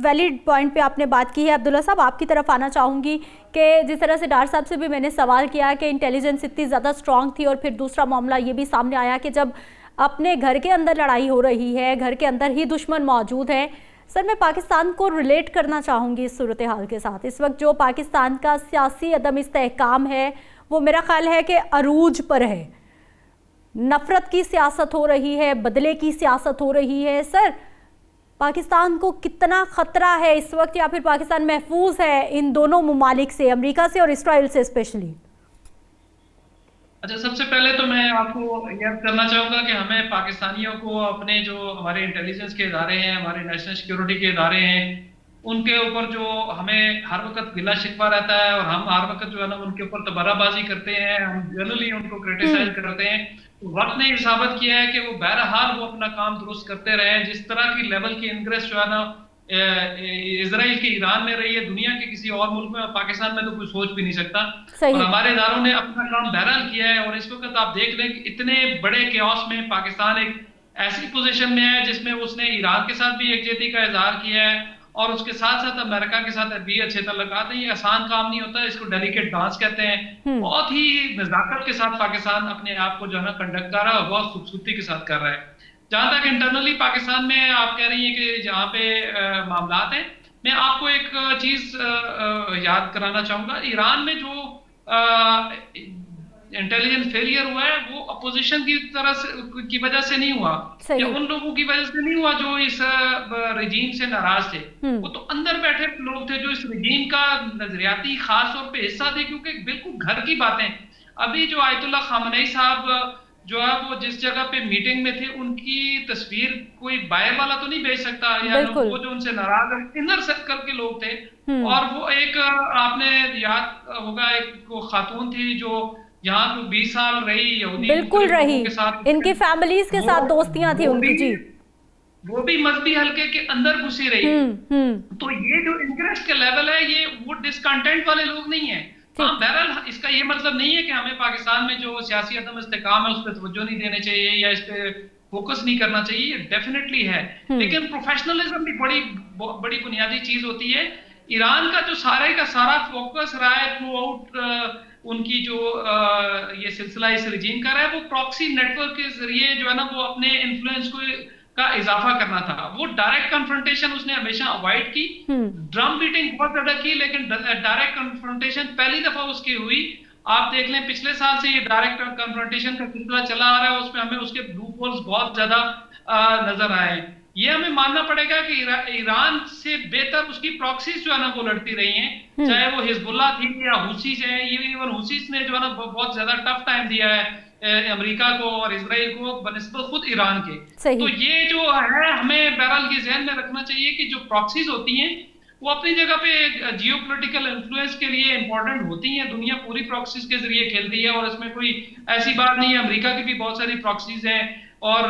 वैलिड पॉइंट पे आपने बात की है। अब्दुल्ला साहब, आपकी तरफ आना चाहूँगी कि जिस तरह से डॉक्टर साहब से भी मैंने सवाल किया कि इंटेलिजेंस इतनी ज़्यादा स्ट्रॉन्ग थी, और फिर दूसरा मामला ये भी सामने आया कि जब अपने घर के अंदर लड़ाई हो रही है, घर के अंदर ही दुश्मन मौजूद है। सर, मैं पाकिस्तान को रिलेट करना चाहूँगी इस सूरत हाल के साथ। इस वक्त जो पाकिस्तान का सियासी अदम इस्तेहकाम है वो मेरा ख्याल है कि अरूज पर है। नफ़रत की सियासत हो रही है, बदले की सियासत हो रही है। सर, पाकिस्तान को कितना ख़तरा है इस वक्त, या फिर पाकिस्तान महफूज है इन दोनों ममालिक से, अमेरिका से और इसराइल से स्पेशली? अच्छा, सबसे पहले तो मैं आपको यह करना चाहूँगा कि हमें पाकिस्तानियों को अपने जो हमारे इंटेलिजेंस के इदारे हैं, हमारे नेशनल सिक्योरिटी के इदारे हैं, उनके ऊपर जो हमें हर वक्त गिला शिकवा रहता है और हम हर वक्त जो है ना उनके ऊपर तबर्राबाजी करते हैं, हम जनरली उनको क्रिटिसाइज करते हैं। तो वक्त ने साबित किया है कि वो बहरहाल वो अपना काम दुरुस्त करते रहे। जिस तरह की लेवल की इंग्रेस जो है ना इजराइल के ईरान में रही है, दुनिया के किसी और मुल्क में, पाकिस्तान में तो कोई सोच भी नहीं सकता। और हमारे इदारों ने अपना काम बहरहाल किया है। और इस वक्त आप देख लें कि इतने बड़े क्यास में पाकिस्तान एक ऐसी पोजीशन में है जिसमें उसने ईरान के साथ भी यकजहती का इजहार किया है, और उसके साथ साथ अमेरिका के साथ भी अच्छे तल्लुकात हैं। ये आसान काम नहीं होता, इसको डेलिकेट डांस कहते हैं। बहुत ही नजाकत के साथ पाकिस्तान अपने आप को जो है ना कंडक्ट कर रहा है, बहुत खूबसूरती के साथ कर रहा है। जहां तक इंटरनली पाकिस्तान में आप कह रही हैं कि जहाँ पे मामलात हैं, मैं आपको एक चीज याद कराना चाहूंगा। ईरान में जो इंटेलिजेंस फेलियर हुआ है वो अपोजिशन की तरह से की वजह से नहीं हुआ, या उन लोगों की वजह से नहीं हुआ जो इस रजीम से नाराज थे। वो तो अंदर बैठे लोग थे जो इस रजीम का नजरियाती खास तौर पे हिस्सा थे, क्योंकि बिल्कुल घर की बातें। अभी जो आयतुल्लाह खामनेई साहब जो है वो जिस जगह पे मीटिंग में थे, उनकी तस्वीर कोई बाहर वाला तो नहीं भेज सकता, या वो जो उनसे नाराज है इनर सर्कल के लोग थे। और वो एक आपने याद होगा एक खातून थी जो यहाँ तो 20 साल रही, यहूदी बिल्कुल रही, के साथ इनकी फैमिलीज के साथ दोस्तियां थी उनकी जी, वो भी मजहबी हल्के के अंदर घुसी रही। तो ये जो इंटरेस्ट का लेवल है, ये वो डिसकंटेंट वाले लोग नहीं है। हाँ, बहरहाल इसका ये मतलब नहीं है कि हमें पाकिस्तान में जो सियासी अदम इस्तेकाम है उस पर तवज्जो नहीं देने चाहिए या इस पे फोकस नहीं करना चाहिए, डेफिनेटली है। लेकिन प्रोफेशनलिज्म भी बड़ी बुनियादी चीज होती है। ईरान का जो सारे का सारा फोकस रहा है थ्रू आउट उनकी जो ये सिलसिला इस रजीम का रहा है, वो प्रॉक्सी नेटवर्क के जरिए जो है ना वो अपने इन्फ्लुएंस को का इजाफा करना था। वो डायरेक्ट कन्फ्रंटेशन उसने हमेशा अवॉइड की, ड्रम बीटिंग बहुत ज्यादा की, लेकिन डायरेक्ट कन्फ्रंटेशन पहली दफा उसकी हुई। आप देख लें पिछले साल से ये डायरेक्ट कन्फ्रंटेशन का सिलसिला चला आ रहा है, उसमें हमें उसके लूप होल्स बहुत ज्यादा नजर आए। ये हमें मानना पड़ेगा कि ईरान से बेहतर उसकी प्रॉक्सीज जो है ना वो लड़ती रही हैं, चाहे वो हिजबुल्लाह थी या हुसीस है। इवन हुसीस ने जो है ना बहुत ज्यादा टफ टाइम दिया है अमेरिका को और इजराइल को बनिस्बत खुद ईरान के। तो ये जो है हमें बहरहाल ये ज़हन में रखना चाहिए कि जो प्रॉक्सीज होती हैं वो अपनी जगह पे जियोपॉलिटिकल इन्फ्लुएंस के लिए इंपॉर्टेंट होती हैं। दुनिया पूरी प्रॉक्सीज के जरिए खेलती है और इसमें कोई ऐसी बात नहीं है। अमेरिका की भी बहुत सारी प्रॉक्सीज हैं और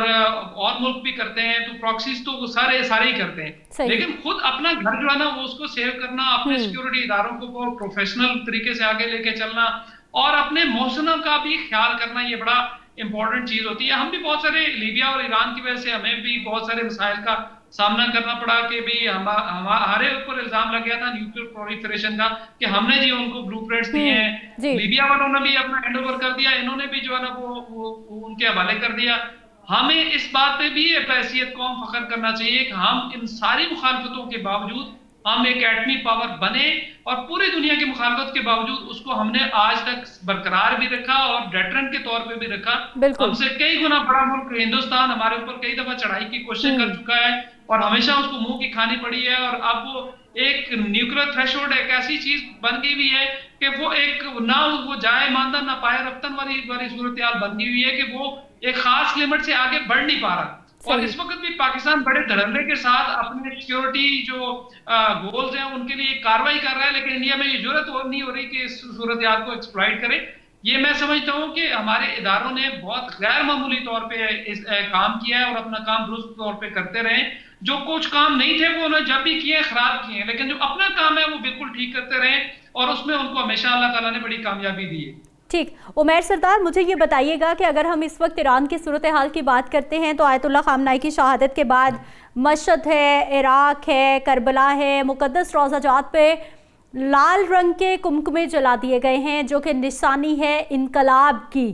मुल्क भी करते हैं, तो प्रॉक्सीज तो सारे ही करते हैं। लेकिन खुद अपना घर जो है ना वो उसको सेव करना, अपने सिक्योरिटी इदारों को प्रोफेशनल तरीके से आगे लेके चलना और अपने मौसम का भी ख्याल करना, ये बड़ा इंपॉर्टेंट चीज होती है। हम भी बहुत सारे लीबिया और ईरान की वजह से हमें भी बहुत सारे मसाइल का सामना करना पड़ा कि भाई हमारे ऊपर इल्जाम लग गया था न्यूक्लियर प्रोलिफरेशन का कि हमने जी उनको ब्लूप्रिंट्स दिए हैं। लीबिया वालों ने भी अपना हैंडओवर कर दिया, इन्होंने भी जो है ना वो उनके हवाले कर दिया। हमें इस बात पे भी हैसियत कौम फख्र करना चाहिए कि हम इन सारी मुखालफतों के बावजूद हम एक एटमी पावर बने और पूरी दुनिया की मुखालफत के बावजूद उसको हमने आज तक बरकरार भी रखा और डेटरेंट के तौर पे भी रखा। हमसे कई गुना बड़ा मुल्क हिंदुस्तान हमारे ऊपर कई दफा चढ़ाई की कोशिश कर चुका है और हमेशा उसको मुंह की खानी पड़ी है। और अब वो एक न्यूक्लियर थ्रेशोल्ड एक ऐसी चीज बन गई हुई है कि वो एक ना वो जाए मानदा ना पाए रफ्तन वाली सूरत हाल बन गई हुई है कि वो एक खास लिमिट से आगे बढ़ नहीं पा रहा। और इस वक्त भी पाकिस्तान बड़े धड़ल्ले के साथ अपने सिक्योरिटी जो गोल्स हैं उनके लिए कार्रवाई कर रहा है, लेकिन इंडिया में ये जरूरत नहीं हो रही कि इस सूरत हाल को एक्सप्लॉइट करे। ये मैं समझता हूँ कि हमारे इदारों ने बहुत गैर मामूली तौर पे इस काम किया है और अपना काम दुरुस्त तौर पे करते रहे। जो कुछ काम नहीं थे वो उन्होंने जब भी किए खराब किए, लेकिन जो अपना काम है वो बिल्कुल ठीक करते रहे और उसमें उनको हमेशा अल्लाह ताला ने बड़ी कामयाबी दी है। ठीक, उमैर सरदार, मुझे ये बताइएगा कि अगर हम इस वक्त ईरान की सूरत हाल की बात करते हैं तो आयतुल्लाह ख़ामनेई की शहादत के बाद मशहद है, इराक है, करबला है, मुक़द्दस रोज़ा जात पे लाल रंग के कुमकुमे जला दिए गए हैं जो कि निशानी है इनकलाब की।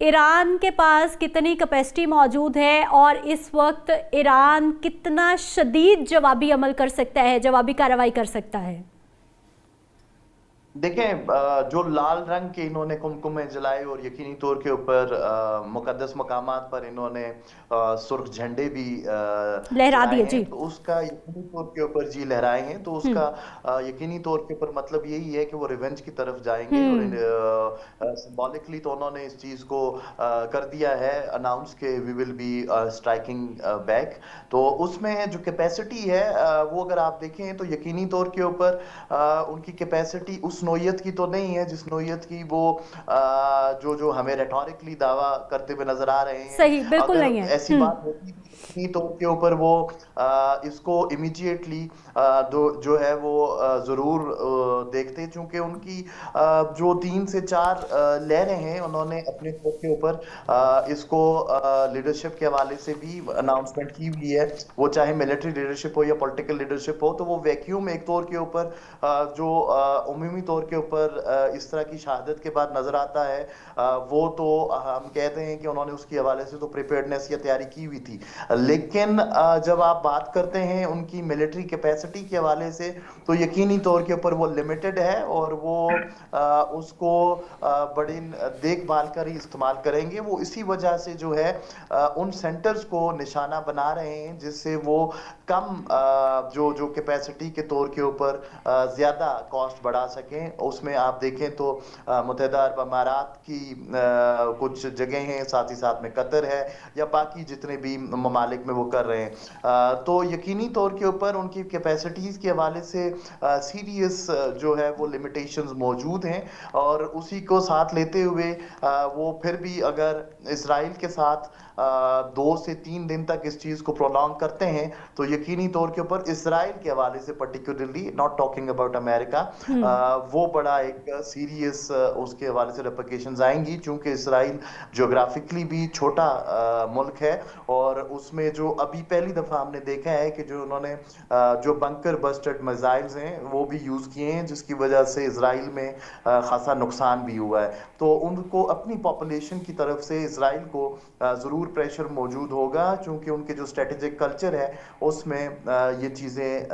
ईरान के पास कितनी कैपेसिटी मौजूद है और इस वक्त ईरान कितना शदीद जवाबी अमल कर सकता है, जवाबी कार्रवाई कर सकता है? देखें, जो लाल रंग के इन्होंने कुमकुमे जलाए और यकीनी तौर के ऊपर मुकद्दस मकामात पर इन्होंने सुर्ख झंडे भी लहरा दिए जी, तो उसका यकीनी तौर के ऊपर जी लहराए हैं, तो उसका यकीनी तौर के ऊपर मतलब यही है कि वो रिवेंज की तरफ जाएंगे और सिंबॉलिकली तो उन्होंने इस चीज को कर दिया है अनाउंस के we will be striking back. तो उसमें जो कैपेसिटी है वो अगर आप देखें तो यकीनी तौर के ऊपर उनकी कैपेसिटी उस नोयत की तो नहीं है जिस नोयत की वो जो हमें रेटोरिकली दावा करते हुए नजर आ रहे हैं। सही, बिल्कुल नहीं है। ऐसी बात होती तो के ऊपर वो इसको इमीडिएटली जो है वो जरूर देखते, चूंकि उनकी जो 3 से 4 लहरें हैं उन्होंने अपने खुद के ऊपर इसको लीडरशिप के हवाले से भी अनाउंसमेंट की हुई है, वो चाहे मिलिट्री लीडरशिप हो या पॉलिटिकल लीडरशिप हो। तो वो वैक्यूम एक तौर के ऊपर जो उमूमी तौर के ऊपर इस तरह की शहादत के बाद नजर आता है, वो तो हम कहते हैं कि उन्होंने उसके हवाले से तो प्रिपेयर्डनेस या तैयारी की हुई थी। लेकिन जब आप बात करते हैं उनकी मिलिट्री कैपेसिटी के हवाले से तो यकीनी तौर के ऊपर वो लिमिटेड है और वो उसको बड़ी देखभाल कर ही इस्तेमाल करेंगे। वो इसी वजह से जो है उन सेंटर्स को निशाना बना रहे हैं जिससे वो कम जो कैपेसिटी के तौर के ऊपर ज्यादा कॉस्ट बढ़ा सकें। उसमें आप देखें तो मुत्तहिदा अरब अमारात की कुछ जगह हैं, साथ ही साथ में कतर है या बाकी जितने भी ममालिक में वो कर रहे हैं। तो यकीनी तौर के ऊपर उनकी कैपेसिटीज के हवाले से सीरियस जो है वो लिमिटेशंस मौजूद हैं और उसी को साथ लेते हुए वो फिर भी अगर इजराइल के साथ 2 से 3 दिन तक इस चीज को प्रोलॉन्ग करते हैं तो यकीनी तौर के ऊपर इजराइल के हवाले से particularly not talking about America वो बड़ा एक सीरियस उसके हवाले से रेपरकेशंस आएंगी, क्योंकि इजराइल ज्योग्राफिकली भी छोटा मुल्क है और उसमें जो अभी पहली दफा हमने देखा है कि जो उन्होंने जो बंकर बस्टेड मिसाइल्स हैं वो भी यूज किए हैं जिसकी वजह से इजराइल में खासा नुकसान भी हुआ है। तो उनको अपनी पॉपुलेशन की तरफ से इजराइल को जरूर प्रेशर मौजूद होगा, क्योंकि उनके जो स्ट्रेटेजिक कल्चर है उसमें ये चीजें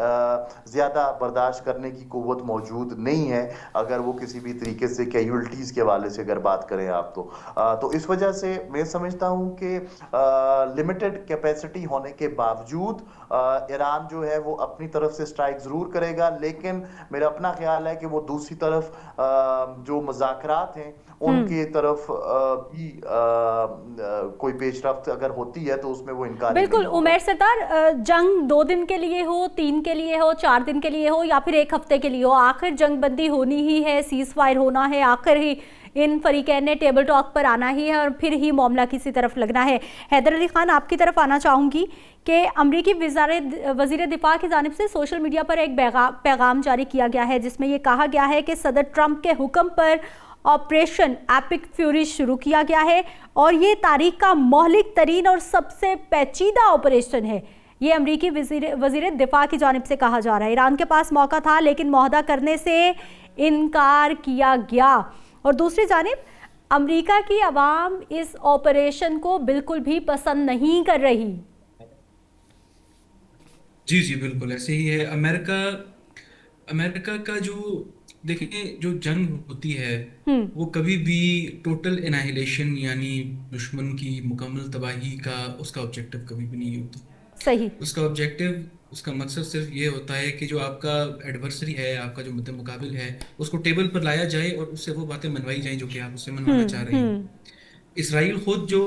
ज्यादा बर्दाश्त करने की कुव्वत मौजूद नहीं है अगर वो किसी भी तरीके से कैजुअल्टीज के हवाले से अगर बात करें आप तो इस वजह से मैं समझता हूं कि लिमिटेड कैपेसिटी होने के बावजूद ईरान जो है वो अपनी तरफ से स्ट्राइक जरूर करेगा, लेकिन मेरा अपना ख्याल है कि वो दूसरी तरफ जो मुज़ाकरात हैं उनकी तरफ भी कोई पेशरफ्त अगर होती है तो उसमें वो इनकार बिल्कुल। उमैर सरदार, जंग 2 दिन के लिए हो, 3 के लिए हो, 4 दिन के लिए हो या फिर 1 हफ्ते के लिए हो, आखिर जंग बंदी होनी ही है, सीज फायर होना है, आखिर ही इन फरीकैन ने टेबल टॉक पर आना ही है और फिर ही मामला किसी तरफ लगना है। हैदर अली खान, आपकी तरफ आना चाहूँगी कि अमरीकी वज़ीर दिफा की जानिब से सोशल मीडिया पर एक पैगाम जारी किया गया है जिसमें यह कहा गया है कि सदर ट्रंप के हुक्म पर ऑपरेशन एपिक फ्यूरी शुरू किया गया है और ये तारीख का मौलिक तरीन और सबसे पेचीदा ऑपरेशन है। ये अमरीकी वज़ीर दिफा की जानिब से कहा जा रहा है। ईरान के पास मौका था लेकिन मुआहदा करने से इनकार किया गया और दूसरी जानिब अमरीका की अवाम इस ऑपरेशन को बिल्कुल भी पसंद नहीं कर रही। जी जी बिल्कुल ऐसे ही है। अमेरिका का जो देखिए जो जंग होती है वो कभी भी टोटल एनाहिलेशन यानी दुश्मन की मुकम्मल तबाही का उसका ऑब्जेक्टिव कभी भी नहीं होता। सही। उसका ऑब्जेक्टिव, उसका मकसद सिर्फ ये होता है कि जो आपका एडवर्सरी है, आपका जो मुद्दे मुकाबिल है, उसको टेबल पर लाया जाए और उससे वो बातें मनवाई जाएं जो कि आप उससे मनवाना चाह रहे हैं। इसराइल खुद जो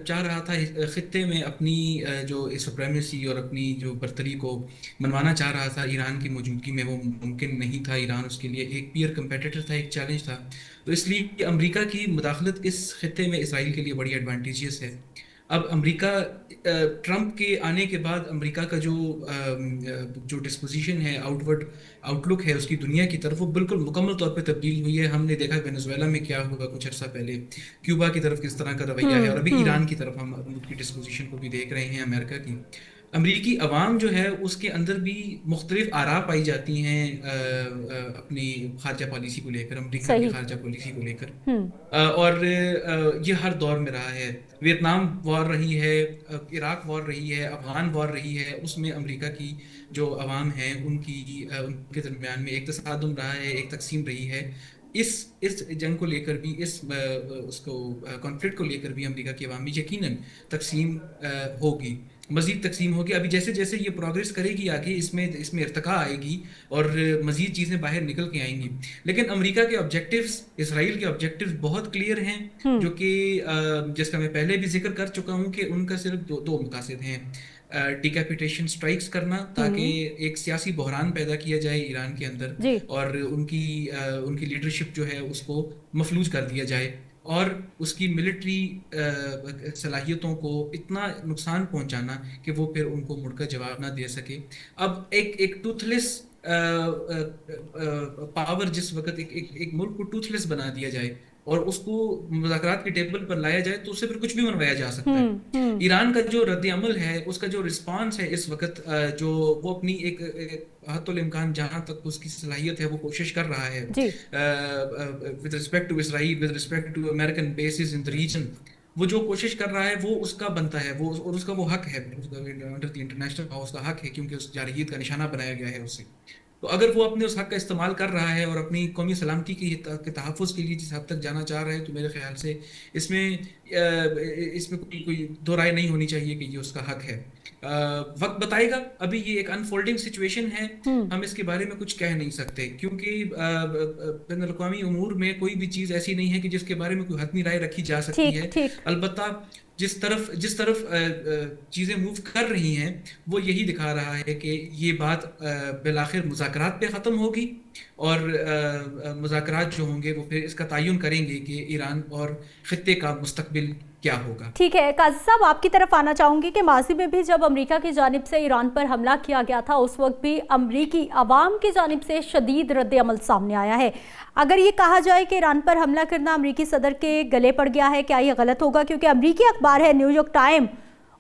चाह रहा था खित्ते में अपनी जो सुप्रीमेसी और अपनी जो बर्तरी को मनवाना चाह रहा था, ईरान की मौजूदगी में वो मुमकिन नहीं था। ईरान उसके लिए एक पीयर कंपेटिटर था, एक चैलेंज था। तो इसलिए अमेरिका की मुदाखलत इस खित्ते में इसराइल के लिए बड़ी एडवांटेजियस है। अब अमेरिका ट्रंप के आने के बाद अमेरिका का जो डिस्पोजिशन है, आउटलुक है उसकी दुनिया की तरफ, वो बिल्कुल मुकम्मल तौर पे तब्दील हुई है। हमने देखा वेनेजुएला में क्या हुआ कुछ अर्सा पहले, क्यूबा की तरफ किस तरह का रवैया है, और अभी ईरान की तरफ हम उनकी डिस्पोजिशन को भी देख रहे हैं अमेरिका की। अमरीकी अवाम जो है उसके अंदर भी मुख्तलिफ आरा पाई जाती हैं अपनी खारजा पॉलिसी को लेकर, अमरीका की खारजा पॉलिसी को लेकर। और ये हर दौर में रहा है। वियतनाम वॉर रही है, इराक वॉर रही है, अफगान वॉर रही है, उसमें अमेरिका की जो अवाम है उनके दरमियान में एक तसादुम रहा है, एक तकसीम रही है। इस जंग को लेकर भी, इस उसको कॉन्फ्लिक्ट को लेकर भी अमेरिका की अवाम में यकीनन तकसीम होगी, मजीद तकसीम होगी। अभी जैसे जैसे ये प्रोग्रेस करेगी आगे, इसमें इर्तिका आएगी और मजीद चीज़ें बाहर निकल के आएंगी। लेकिन अमेरिका के ऑब्जेक्टिव्स, इसराइल के ऑब्जेक्टिव्स बहुत क्लियर हैं, जो कि जिसका मैं पहले भी जिक्र कर चुका हूँ कि उनका सिर्फ दो मकासद हैं। डिकैपिटेशन स्ट्राइक्स करना, ताकि एक सियासी बहरान पैदा किया जाए ईरान के अंदर और उनकी लीडरशिप जो है उसको मफलूज कर दिया जाए, और उसकी मिलिट्री सलाहियतों को इतना नुकसान पहुंचाना कि वो फिर उनको मुड़कर जवाब ना दे सके। अब एक टूथलेस पावर, जिस वक्त एक मुल्क को टूथलेस बना दिया जाए और उसको मुज़ाकरात के टेबल पर लाया जाए तो उससे फिर कुछ भी मनवाया जा सकता है। ईरान का जो रद्द अमल है, उसका जो रिस्पांस है इस वक्त, जो वो अपनी एक हद्दुल इम्कान जहां तक उसकी सलाहियत है वो कोशिश कर रहा है with respect to Israel, with respect to American bases in the region, वो जो कोशिश कर रहा है वो उसका बनता है, वो और उसका वो हक है, अंडर द इंटरनेशनल लॉ उसका हक है, क्योंकि उस जारहियत का निशाना बनाया गया है उसे। तो अगर वो अपने उस हक का इस्तेमाल कर रहा है और अपनी कौमी सलामती के तहफ़्फ़ुज़ के लिए जिस हद तक जाना चाह रहा है, तो मेरे ख्याल से इसमें कोई दो राय नहीं होनी चाहिए कि ये उसका हक है। वक्त बताएगा, अभी ये एक अनफोल्डिंग सिचुएशन है, हम इसके बारे में कुछ कह नहीं सकते, क्योंकि बैनुल-अक़वामी उमूर में कोई भी चीज़ ऐसी नहीं है कि जिसके बारे में कोई हतमी राय रखी जा सकती है। अलबत्ता जिस तरफ चीज़ें मूव कर रही हैं वो यही दिखा रहा है कि ये बात बिलाखिर मुज़ाकरात पे ख़त्म होगी, और मुज़ाकरात जो होंगे वो फिर इसका तयन करेंगे कि ईरान और ख़ित्ते का मुस्तकबिल क्या होगा। ठीक है काजी साहब, आपकी तरफ आना चाहूँगी कि माजी में भी जब अमेरिका की जानिब से ईरान पर हमला किया गया था, उस वक्त भी अमरीकी अवाम की जानिब से शदीद रद्द अमल सामने आया है। अगर ये कहा जाए कि ईरान पर हमला करना अमरीकी सदर के गले पड़ गया है, क्या ये गलत होगा? क्योंकि अमरीकी अखबार है न्यूयॉर्क टाइम,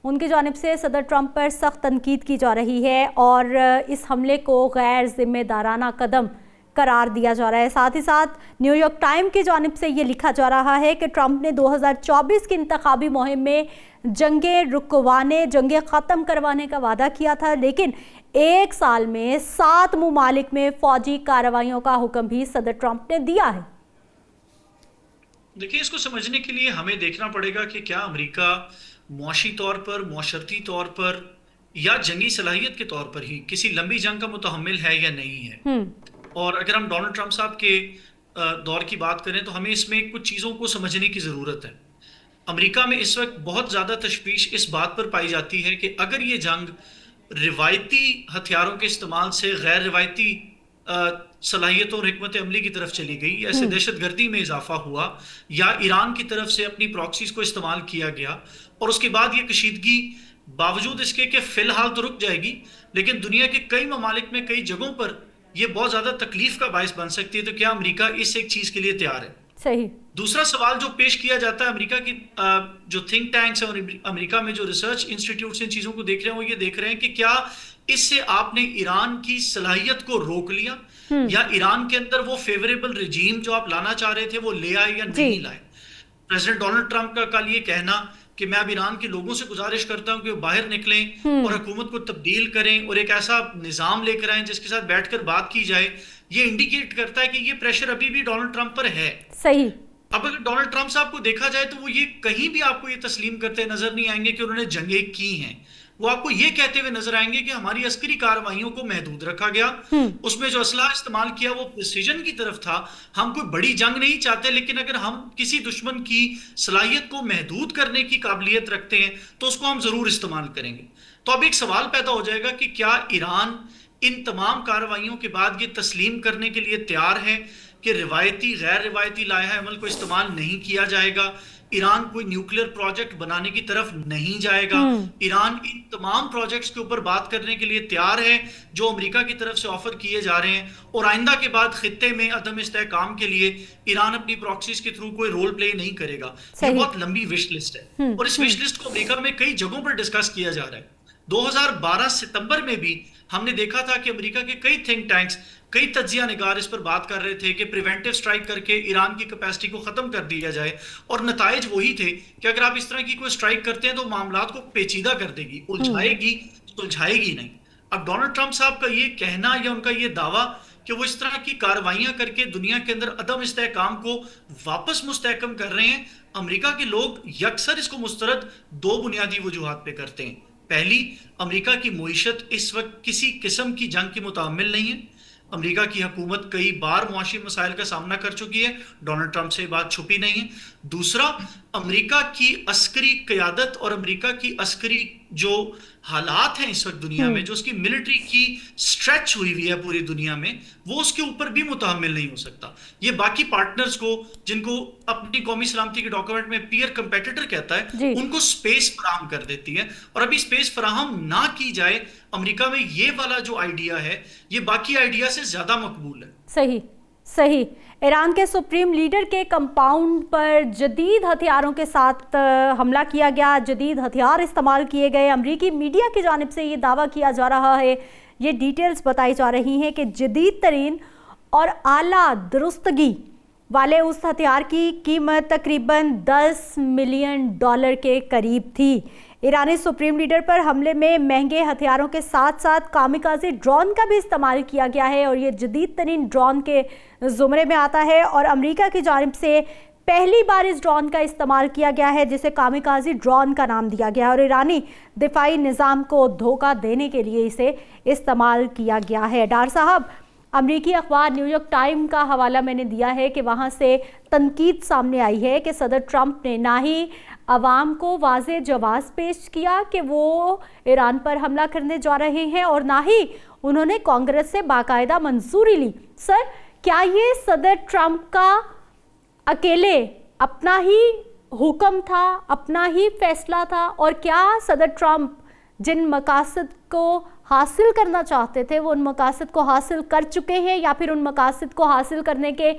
उनकी जानिब से सदर ट्रंप पर सख्त तनकीद की जा रही है और इस हमले को गैर जिम्मेदाराना कदम करार दिया जा रहा है। साथ ही साथ न्यूयॉर्क टाइम की जानिब से ये लिखा जा रहा है कि ट्रंप ने 2024 की इंतखाबी मुहिम में जंगें रुकवाने, जंगें ख़त्म करवाने का वादा किया था, लेकिन एक साल में 7 मुमालिक में फौजी कार्रवाइयों का हुक्म भी सदर ट्रंप ने दिया है। देखिए, इसको समझने के लिए हमें देखना पड़ेगा कि क्या अमेरिका मुआशी तौर पर, मुआशरती तौर पर या जंगी सलाहियत के तौर पर ही किसी लंबी जंग का मुतहम्मिल है या नहीं है। और अगर हम डोनाल्ड ट्रंप साहब के दौर की बात करें तो हमें इसमें कुछ चीज़ों को समझने की ज़रूरत है। अमेरिका में इस वक्त बहुत ज़्यादा तशवीश इस बात पर पाई जाती है कि अगर ये जंग रिवायती हथियारों के इस्तेमाल से गैर रिवायती सलाहियतों और हिकमत अमली की तरफ चली गई, ऐसे दहशतगर्दी में इजाफा हुआ, या ईरान की तरफ से अपनी प्रॉक्सीज को इस्तेमाल किया गया, और उसके बाद ये कशीदगी बावजूद इसके कि फ़िलहाल तो रुक जाएगी, लेकिन दुनिया के कई ममालिक में कई जगहों पर ये बहुत ज़्यादा तकलीफ का बायस बन सकती है। तो क्या अमेरिका इस एक चीज़ के लिए तैयार है? सही। दूसरा सवाल जो पेश किया जाता है, अमेरिका की जो थिंक टैंक्स और अमेरिका में जो रिसर्च इंस्टीट्यूट्स इन चीज़ों को देख रहे हैं, वो ये देख रहे हैं कि क्या इससे आपने ईरान की सलाहियत को रोक लिया, या ईरान के अंदर वो फेवरेबल रिजीम जो आप लाना चाह रहे थे वो ले आए या नहीं लाए। प्रेसिडेंट डोनाल्ड ट्रंप का कल ये कहना कि मैं अब ईरान के लोगों से गुजारिश करता हूं कि वो बाहर निकलें और हुकूमत को तब्दील करें और एक ऐसा निज़ाम लेकर आएं जिसके साथ बैठकर बात की जाए, ये इंडिकेट करता है कि ये प्रेशर अभी भी डोनाल्ड ट्रंप पर है। सही। अब अगर डोनाल्ड ट्रंप साहब को देखा जाए तो वो ये कहीं भी आपको ये तस्लीम करते नजर नहीं आएंगे कि उन्होंने जंगें की हैं। वो आपको ये कहते हुए नजर आएंगे कि हमारी अस्करी कार्रवाइयों को महदूद रखा गया, उसमें जो असला इस्तेमाल किया वो प्रिसीजन की तरफ था। हम कोई बड़ी जंग नहीं चाहते, लेकिन अगर हम किसी दुश्मन की सलाहियत को महदूद करने की काबिलियत रखते हैं तो उसको हम जरूर इस्तेमाल करेंगे। तो अब एक सवाल पैदा हो जाएगा कि क्या ईरान इन तमाम कार्रवाइयों के बाद ये तस्लीम करने के लिए तैयार है कि रिवायती गैर रिवायती लाया अमल को इस्तेमाल नहीं किया जाएगा, ईरान कोई न्यूक्लियर प्रोजेक्ट बनाने की तरफ नहीं जाएगा, ईरान इन तमाम प्रोजेक्ट्स के ऊपर बात करने के लिए तैयार है जो अमेरिका की तरफ से ऑफर किए जा रहे हैं, और आइंदा के बाद खित्ते में अदम इस्तेहकाम के लिए ईरान अपनी प्रॉक्सीज के थ्रू कोई रोल प्ले नहीं करेगा। ये बहुत लंबी विश लिस्ट है और इस विश लिस्ट को अमेरिका में कई जगहों पर डिस्कस किया जा रहा है। 2012 सितंबर में भी हमने देखा था कि अमेरिका के कई थिंक टैंक्स, कई तज्जिया निगार इस पर बात कर रहे थे कि प्रिवेंटिव स्ट्राइक करके ईरान की कैपेसिटी को खत्म कर दिया जाए, और नताइज वही थे कि अगर आप इस तरह की कोई स्ट्राइक करते हैं तो मामलात को पेचीदा कर देगी, उलझाएगी, सुलझाएगी नहीं। अब डोनाल्ड ट्रंप साहब का ये कहना या उनका ये दावा कि वो इस तरह की कार्रवाइयां करके दुनिया के अंदर अदम इस्तेहकाम को वापस मुस्तहकम कर रहे हैं, अमेरिका के लोग यकसर इसको मुस्तरद दो बुनियादी वजूहात पे करते हैं। पहली, अमेरिका की मुईशत इस वक्त किसी किस्म की जंग की मुतामिल नहीं है। अमेरिका की हुकूमत कई बार मुआशी मसाइल का सामना कर चुकी है, डोनाल्ड ट्रंप से बात छुपी नहीं है। दूसरा, अमेरिका की अस्करी क़यादत और अमेरिका की अस्करी जो हालात हैं इस वक्त दुनिया में, जो उसकी मिलिट्री की स्ट्रेच हुई है पूरी दुनिया में, वो उसके ऊपर भी मुतामिल नहीं हो सकता। ये बाकी पार्टनर्स को, जिनको अपनी कौमी सलामती के डॉक्यूमेंट में पीयर कंपेटिटर कहता है, उनको स्पेस फराहम कर देती है, और अभी स्पेस फराहम ना की जाए अमेरिका में ये वाला जो आइडिया है ये बाकी आइडिया से ज्यादा मकबूल है। सही सही। ईरान के सुप्रीम लीडर के कंपाउंड पर जदीद हथियारों के साथ हमला किया गया, जदीद हथियार इस्तेमाल किए गए। अमरीकी मीडिया की जानिब से ये दावा किया जा रहा है, ये डिटेल्स बताई जा रही हैं कि जदीद तरीन और आला दुरुस्तगी वाले उस हथियार की कीमत तकरीबन $10 मिलियन के करीब थी। ईरानी सुप्रीम लीडर पर हमले में महंगे हथियारों के साथ साथ कामिकाज़े ड्रोन का भी इस्तेमाल किया गया है, और ये जदीद तरीन ड्रोन के ज़ुमरे में आता है, और अमेरिका की जानिब से पहली बार इस ड्रोन का इस्तेमाल किया गया है जिसे कामिकाज़े ड्रोन का नाम दिया गया है, और ईरानी दिफाई निज़ाम को धोखा देने के लिए इसे इस्तेमाल किया गया है। डार साहब, अमरीकी अखबार न्यूयॉर्क टाइम का हवाला मैंने दिया है कि वहाँ से तनकीद सामने आई है कि सदर ट्रंप ने ना ही अवाम को वाज़े जवाब पेश किया कि वो ईरान पर हमला करने जा रहे हैं, और ना ही उन्होंने कांग्रेस से बाकायदा मंजूरी ली। सर, क्या ये सदर ट्रंप का अकेले अपना ही हुक्म था, अपना ही फैसला था, और क्या सदर ट्रंप जिन मकासद को हासिल करना चाहते थे वो उन मकासद को हासिल कर चुके हैं, या फिर उन मकासद को हासिल करने के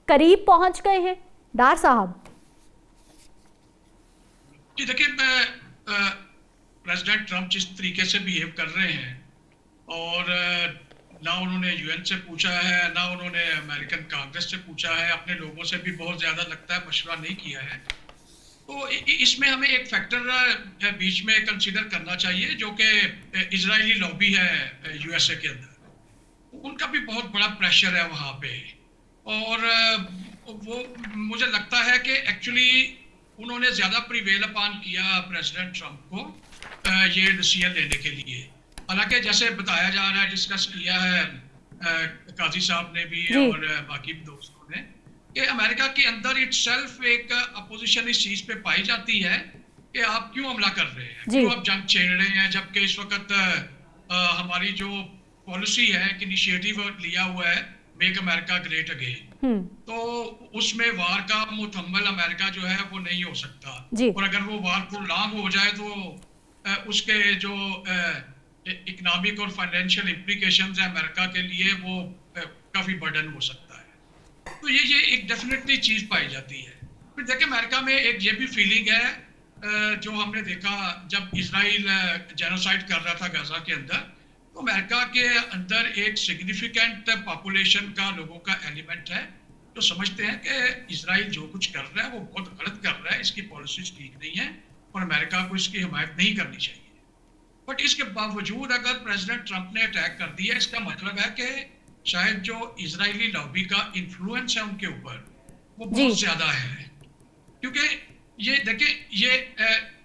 करीब पहुंच गए हैं? डार साहब जी देखिए, प्रेसिडेंट ट्रंप जिस तरीके से बिहेव कर रहे हैं, और ना उन्होंने यूएन से पूछा है, ना उन्होंने अमेरिकन कांग्रेस से पूछा है, अपने लोगों से भी बहुत ज्यादा लगता है मशवरा नहीं किया है, तो इसमें हमें एक फैक्टर बीच में कंसीडर करना चाहिए जो कि इजरायली लॉबी है यूएसए के अंदर। उनका भी बहुत बड़ा प्रेशर है वहाँ पे, और वो मुझे लगता है कि एक्चुअली उन्होंने ज्यादा प्रिवेल अपान किया प्रेसिडेंट ट्रंप को ये डिसीजन लेने के लिए। हालांकि जैसे बताया जा रहा है, डिस्कस किया है काजी साहब ने भी और बाकी दोस्तों ने, कि अमेरिका के अंदर इटसेल्फ एक अपोजिशन इस चीज पे पाई जाती है कि आप क्यों हमला कर रहे हैं, क्यों आप जंग छेड़ रहे हैं, जबकि इस वक्त हमारी जो पॉलिसी है, एक इनिशिएटिव लिया हुआ है मेक अमेरिका ग्रेट अगेन, तो उसमें वार का मुतहम्मल अमेरिका जो है वो नहीं हो सकता, और अगर वो वार प्रोलॉन्ग हो जाए तो उसके जो इकोनॉमिक और फाइनेंशियल इम्प्लीकेशंस है अमेरिका के लिए वो काफी बर्डन हो सकता है। तो ये एक डेफिनेटली चीज पाई जाती है। फिर देखिए, अमेरिका में एक ये भी फीलिंग है जो हमने देखा जब इजराइल जेनोसाइड कर रहा था गाजा के अंदर, तो अमेरिका के अंदर एक सिग्निफिकेंट पॉपुलेशन का लोगों का एलिमेंट है जो समझते हैं कि इजराइल जो कुछ कर रहा है वो बहुत गलत कर रहा है, इसकी पॉलिसीज ठीक नहीं है और अमेरिका को इसकी हिमायत नहीं करनी चाहिए। बट इसके बावजूद अगर प्रेसिडेंट ट्रंप ने अटैक कर दिया, इसका मतलब है कि शायद जो इजरायली लॉबी का इन्फ्लुएंस है उनके ऊपर वो बहुत ज्यादा है, क्योंकि ये देखिए, ये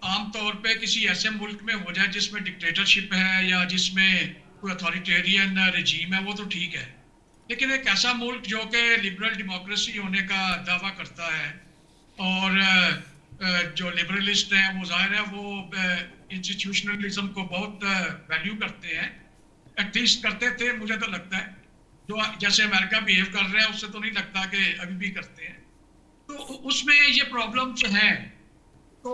आम आमतौर पे किसी ऐसे मुल्क में हो जाए जिसमें डिक्टेटरशिप है या जिसमें कोई अथॉरिटेरियन रिजीम है, वो तो ठीक है। लेकिन एक ऐसा मुल्क जो कि लिबरल डेमोक्रेसी होने का दावा करता है और जो लिबरलिस्ट हैं वो जाहिर है वो इंस्टीट्यूशनलिज्म को बहुत वैल्यू करते हैं, एटलीस्ट करते थे, मुझे तो लगता है। जो जैसे अमेरिका बिहेव कर रहा है उससे तो नहीं लगता कि अभी भी करते हैं। तो उसमें ये प्रॉब्लम्स हैं। तो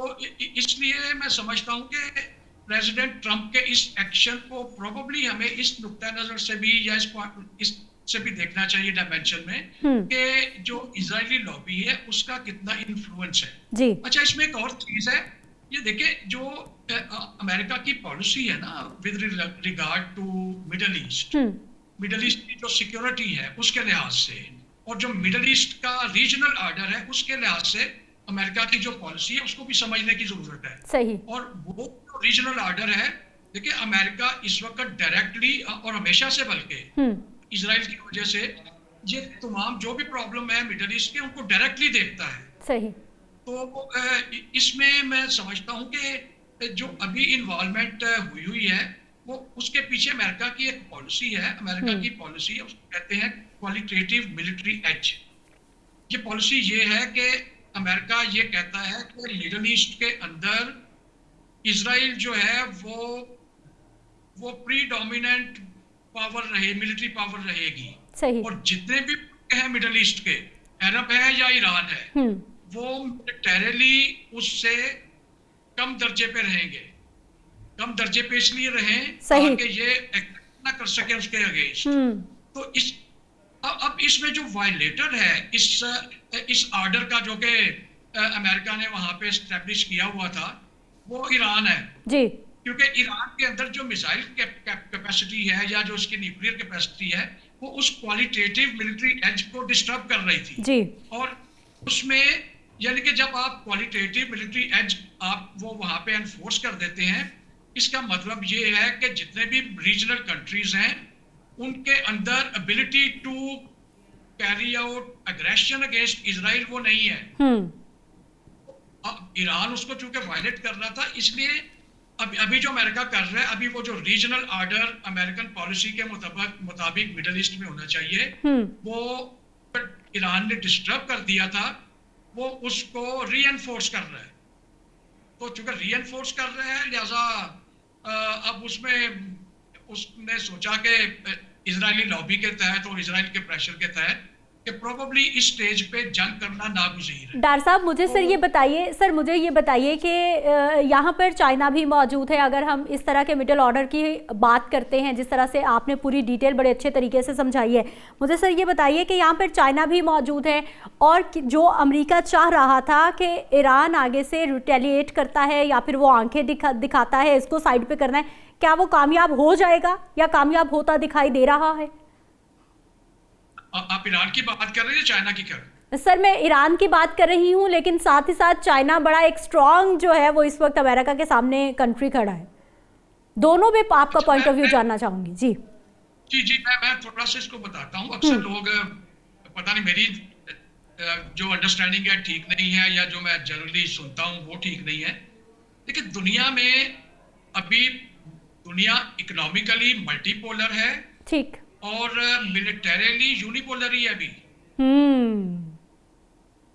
इसलिए मैं समझता हूँ कि प्रेसिडेंट ट्रंप के इस एक्शन को प्रोबेबली हमें इस नुक्ता नजर से भी या इससे भी देखना चाहिए डायमेंशन में कि जो इजरायली लॉबी है उसका कितना इन्फ्लुएंस है जी। अच्छा, इसमें एक और चीज है, ये देखिए जो अमेरिका की पॉलिसी है ना with regard to Middle East की जो सिक्योरिटी है उसके लिहाज से, और जो मिडल ईस्ट का रीजनल ऑर्डर है उसके लिहाज से अमेरिका की जो पॉलिसी है उसको भी समझने की जरूरत है। सही। और वो जो रीजनल ऑर्डर है, देखिए अमेरिका इस वक्त डायरेक्टली और हमेशा से बल्कि इजराइल की वजह से ये तमाम जो भी प्रॉब्लम है मिडल ईस्ट के उनको डायरेक्टली देखता है। सही। तो इसमें मैं समझता हूँ कि जो अभी इन्वॉल्वमेंट हुई है वो उसके पीछे अमेरिका की एक पॉलिसी है, अमेरिका की पॉलिसी है, उसको कहते हैं क्वालिटेटिव मिलिट्री एज। ये पॉलिसी ये है कि अमेरिका ये कहता है कि मिडल ईस्ट के अंदर इजराइल जो है वो प्रीडोमिनेंट पावर रहे, मिलिट्री पावर रहेगी। सही। और जितने भी हैं मिडल ईस्ट के, अरब है या ईरान है, वो मिलिटरीली उससे कम दर्जे पे रहेंगे। कम दर्जे पे इसलिए रहें ताकि ये एक्ट ना कर सके उसके अगेंस्ट। तो अब इसमें जो वायलेटर है इस ऑर्डर का जो कि अमेरिका ने वहां पे एस्टेब्लिश किया हुआ था, वो ईरान है जी। क्योंकि ईरान के अंदर जो मिसाइल कैपेसिटी है या जो उसकी न्यूक्लियर कैपेसिटी है वो उस क्वालिटेटिव मिलिट्री एज को डिस्टर्ब कर रही थी जी। और उसमें यानी कि जब आप क्वालिटेटिव मिलिट्री एज आप वो वहां पे एनफोर्स कर देते हैं, इसका मतलब ये है कि जितने भी रीजनल कंट्रीज हैं उनके अंदर ability to carry out aggression against Israel वो नहीं है। अब ईरान उसको चूंकि वायलेट कर रहा था, इसलिए अभी जो अमेरिका कर रहा है, अभी वो जो रीजनल ऑर्डर अमेरिकन पॉलिसी के मुताबिक मिडल ईस्ट में होना चाहिए वो ईरान ने डिस्टर्ब कर दिया था, वो उसको रीएनफोर्स कर रहा है। तो चूंकि रीएनफोर्स कर रहे हैं लिहाजा अब उसने सोचा कि इजरायली लॉबी के तहत और इजराइल के प्रेशर के तहत कि प्रोबेबली इस स्टेज पे जंग करना नागुज़ीर है। डॉक्टर साहब मुझे मुझे ये बताइए कि यहाँ पर चाइना भी मौजूद है। अगर हम इस तरह के मिडिल ऑर्डर की बात करते हैं, जिस तरह से आपने पूरी डिटेल बड़े अच्छे तरीके से समझाई है, मुझे सर ये बताइए कि यहाँ पर चाइना भी मौजूद है और जो अमेरिका चाह रहा था कि ईरान आगे से रिटेलिएट करता है या फिर वो आंखें दिखाता है, इसको साइड पे करना है, क्या वो कामयाब हो जाएगा या कामयाब होता दिखाई दे रहा है? आप ईरान की बात कर रहे हैं, चाइना की कर रहे हैं? सर मैं ईरान की बात कर रही हूँ, लेकिन साथ ही साथ चाइना बड़ा एक स्ट्रॉन्ग जो है वो इस वक्त अमेरिका के सामने कंट्री खड़ा है। दोनों पे आपका पॉइंट ऑफ व्यू जानना चाहूंगी जी। जी मैं थोड़ा सा इसको बताता हूँ। अक्सर लोग पता नहीं मेरी जो अंडरस्टैंडिंग है ठीक नहीं है या जो मैं जनरली सुनता हूँ वो ठीक नहीं है। लेकिन दुनिया में अभी दुनिया इकोनॉमिकली मल्टीपोलर है, ठीक, और मिलिटरीली यूनिपोलर ही है अभी।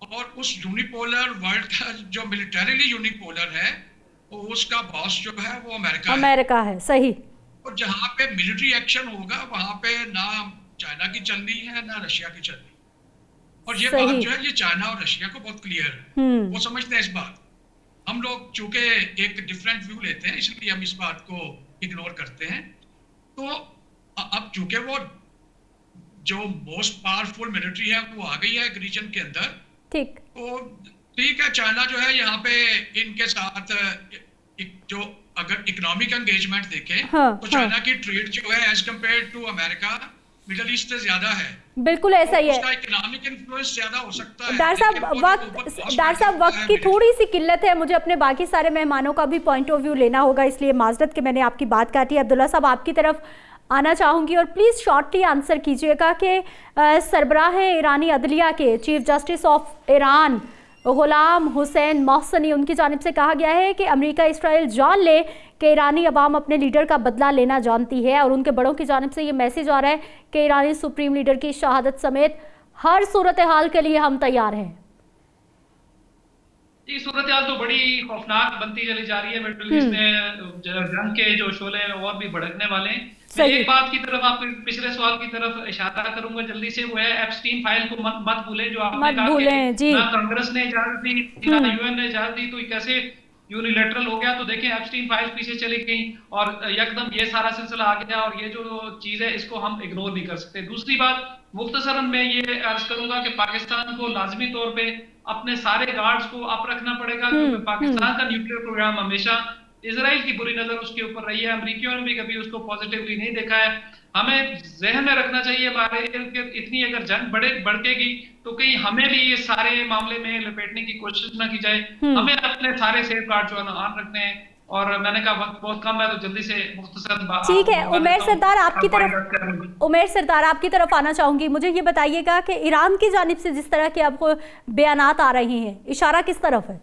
और उस यूनिपोलर वर्ल्ड का जो मिलिटरीली यूनिपोलर है उसका बॉस जो है वो अमेरिका है। सही। और जहाँ पे मिलिट्री एक्शन होगा वहां पे ना चाइना की चलनी है ना रशिया की चलनी। और ये बात जो है ये चाइना और रशिया को बहुत क्लियर है, वो समझते हैं इस बात। हम लोग चूंकि एक डिफरेंट व्यू लेते हैं इसलिए हम इस बात को इग्नोर करते हैं। तो अब चूंकि वो जो मोस्ट पावरफुल मिलिट्री है वो आ गई है एक रीजन के अंदर, ठीक, तो ठीक है चाइना जो है यहाँ पे इनके साथ जो अगर इकोनॉमिक एंगेजमेंट देखें तो चाइना की ट्रेड जो है as compared to America Middle East से ज्यादा है। बिल्कुल ऐसा ही है। उसका इकोनॉमिक इन्फ्लुएंस ज्यादा हो सकता है। डॉक्टर साहब वक्त की थोड़ी सी किल्लत है, मुझे अपने बाकी सारे मेहमानों का भी पॉइंट ऑफ व्यू लेना होगा, इसलिए माजरत कि मैंने आपकी बात काटी। अब्दुल्ला साहब आपकी तरफ आना चाहूँगी और प्लीज़ शॉर्टली आंसर कीजिएगा कि सरबराह ईरानी अदलिया के chief justice of Iran Ghulam Hussain मोहसनी, उनकी जानिब से कहा गया है कि अमेरिका इसराइल जान ले कि ईरानी अवाम अपने लीडर का बदला लेना जानती है, और उनके बड़ों की जानिब से ये मैसेज आ रहा है कि ईरानी सुप्रीम लीडर की शहादत समेत हर सूरत हाल के लिए हम तैयार हैं। ये सूरत हाल तो बड़ी खौफनाक बनती चली जा रही है। मिडल ईस्ट में जंग के जो शोले हैं और भी भड़कने वाले हैं। मैं एक बात की तरफ, आपके पिछले सवाल की तरफ इशारा करूंगा जल्दी से, वो है एप्स्टीन फाइल को मत भूलें, जो आपने कहा कि ना कांग्रेस ने इजाजत दी ना यूएन ने इजाजत दी, तो कैसे यूनिलेटरल हो गया। तो देखें एप्स्टीन फाइल पीछे चली गई और एकदम ये सारा सिलसिला आ गया, और ये जो चीज है इसको हम इग्नोर नहीं कर सकते। दूसरी बात मुख्तसरन मैं ये अर्ज करूंगा कि पाकिस्तान को लाजमी तौर पे अपने सारे गार्ड्स को अप रखना पड़ेगा, क्योंकि पाकिस्तान का न्यूक्लियर प्रोग्राम हमेशा इजराइल की बुरी नजर उसके ऊपर रही है। अमेरिकियों ने भी कभी उसको पॉजिटिवली नहीं देखा है। हमें जहन में रखना चाहिए हमारे इतनी अगर जंग भड़केगी तो कहीं हमें भी ये सारे मामले में लपेटने की कोशिश ना की जाए। हमें अपने सारे सेफ गार्ड जो है ऑन रखने हैं। और मैंने कहा वक्त बहुत कम है, तो जल्दी से मुख्तसर ठीक है। उमेर सरदार आपकी तरफ आना चाहूंगी। मुझे ये बताइएगा कि ईरान की जानिब से जिस तरह के आपको बयानात आ रहे हैं, इशारा किस तरफ है?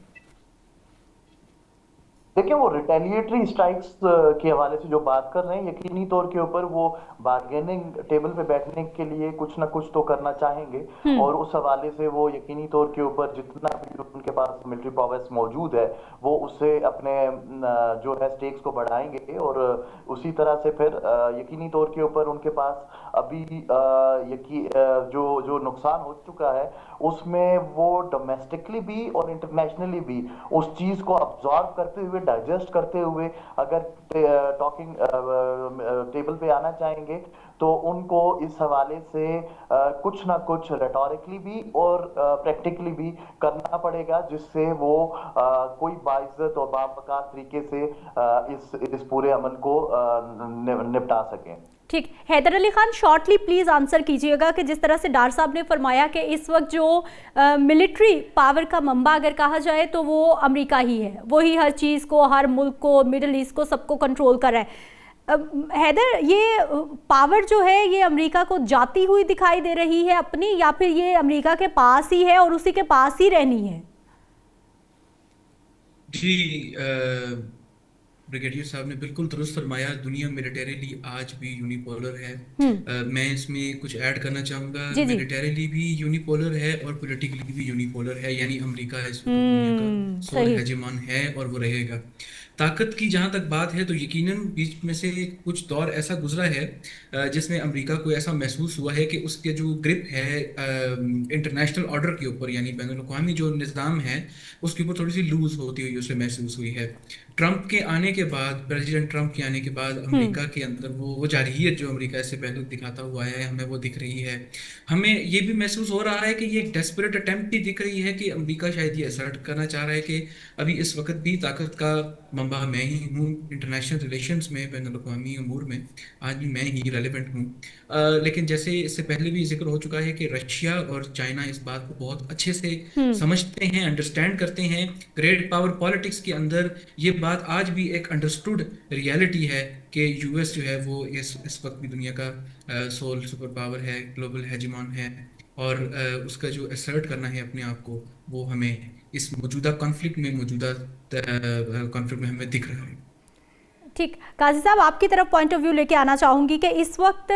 देखिए, वो रिटेलिएटरी स्ट्राइक्स के हवाले से जो बात कर रहे हैं, यकीनी तौर के ऊपर वो बार्गेनिंग टेबल पे बैठने के लिए कुछ ना कुछ तो करना चाहेंगे, और उस हवाले से वो यकीनी तौर के ऊपर जितना भी उनके पास मिलिट्री पावर्स मौजूद है वो उससे अपने जो है स्टेक्स को बढ़ाएंगे, और उसी तरह से फिर यकीनी तौर के ऊपर उनके पास अभी जो नुकसान हो चुका है उसमें वो डोमेस्टिकली भी और इंटरनेशनली भी उस चीज को अब्सॉर्ब करते हुए, डाइजेस्ट करते हुए अगर टॉकिंग टेबल पे आना चाहेंगे तो उनको इस हवाले से कुछ ना कुछ रेटोरिकली भी और प्रैक्टिकली भी करना पड़ेगा, जिससे वो कोई बाइज्जत और बावकार तरीके से इस पूरे अमल को निपटा सकें। ठीक। Haidar Ali Khan, shortly please answer कीजिएगा कि जिस तरह से डार साहब ने फरमाया कि इस वक्त जो मिलिट्री पावर का मंबा अगर कहा जाए तो वो अमेरिका ही है, वही हर चीज़ को, हर मुल्क को, मिडिल ईस्ट को, सबको कंट्रोल कर रहा है। हैदर, ये पावर जो है ये अमेरिका को जाती हुई दिखाई दे रही है अपनी, या फिर ये अमेरिका के पास ही है और उसी के पास ही रहनी है? जी, ब्रिगेडियर साहब ने बिल्कुल दुरुस्त फरमाया। दुनिया मिलिटरीली आज भी यूनिपोलर है। मैं इसमें कुछ ऐड करना चाहूँगा। मिलिटरीली भी यूनिपोलर है और पॉलिटिकली भी यूनिपोलर है, यानी अमेरिका इस दुनिया का सोल हेजेमॉन है और वो रहेगा। ताकत की जहाँ तक बात है तो यकीनन बीच में से कुछ दौर ऐसा गुजरा है जिसमें अमेरिका को ऐसा महसूस हुआ है कि उसके जो ग्रिप है इंटरनेशनल ऑर्डर के ऊपर, यानी बैनुल-अक़वामी जो निज़ाम है उसके ऊपर थोड़ी सी लूज होती हुई उसे महसूस हुई है। ट्रंप के आने के बाद, प्रेसिडेंट ट्रंप के आने के बाद अमेरिका के अंदर वो जारहियत जो अमेरिका इससे पहले दिखाता हुआ है हमें वो दिख रही है। हमें ये भी महसूस हो रहा है कि ये एक डेस्परेट अटेम्प्ट ही दिख रही है कि अमेरिका शायद ये असर्ट करना चाह रहा है कि अभी इस वक्त भी ताकत का मंबा मैं ही हूँ इंटरनेशनल रिलेशंस में, बैनुल-अक़वामी अमूर में आज भी मैं ही रेलेवेंट हूँ। लेकिन जैसे इससे पहले भी जिक्र हो चुका है कि रशिया और चाइना इस बात को बहुत अच्छे से समझते हैं, अंडरस्टैंड करते हैं। ग्रेट पावर पॉलिटिक्स के अंदर ये बात आज भी एक अंडरस्टूड रियलिटी है कि यूएस जो है वो इस वक्त भी दुनिया का सोल सुपर पावर है, ग्लोबल हेजेमॉन है, और उसका जो असर्ट करना है अपने आप को वो हमें इस मौजूदा कॉन्फ्लिक्ट में हमें दिख रहा है। ठीक। काजी साहब, आपकी तरफ पॉइंट ऑफ व्यू लेके आना चाहूँगी कि इस वक्त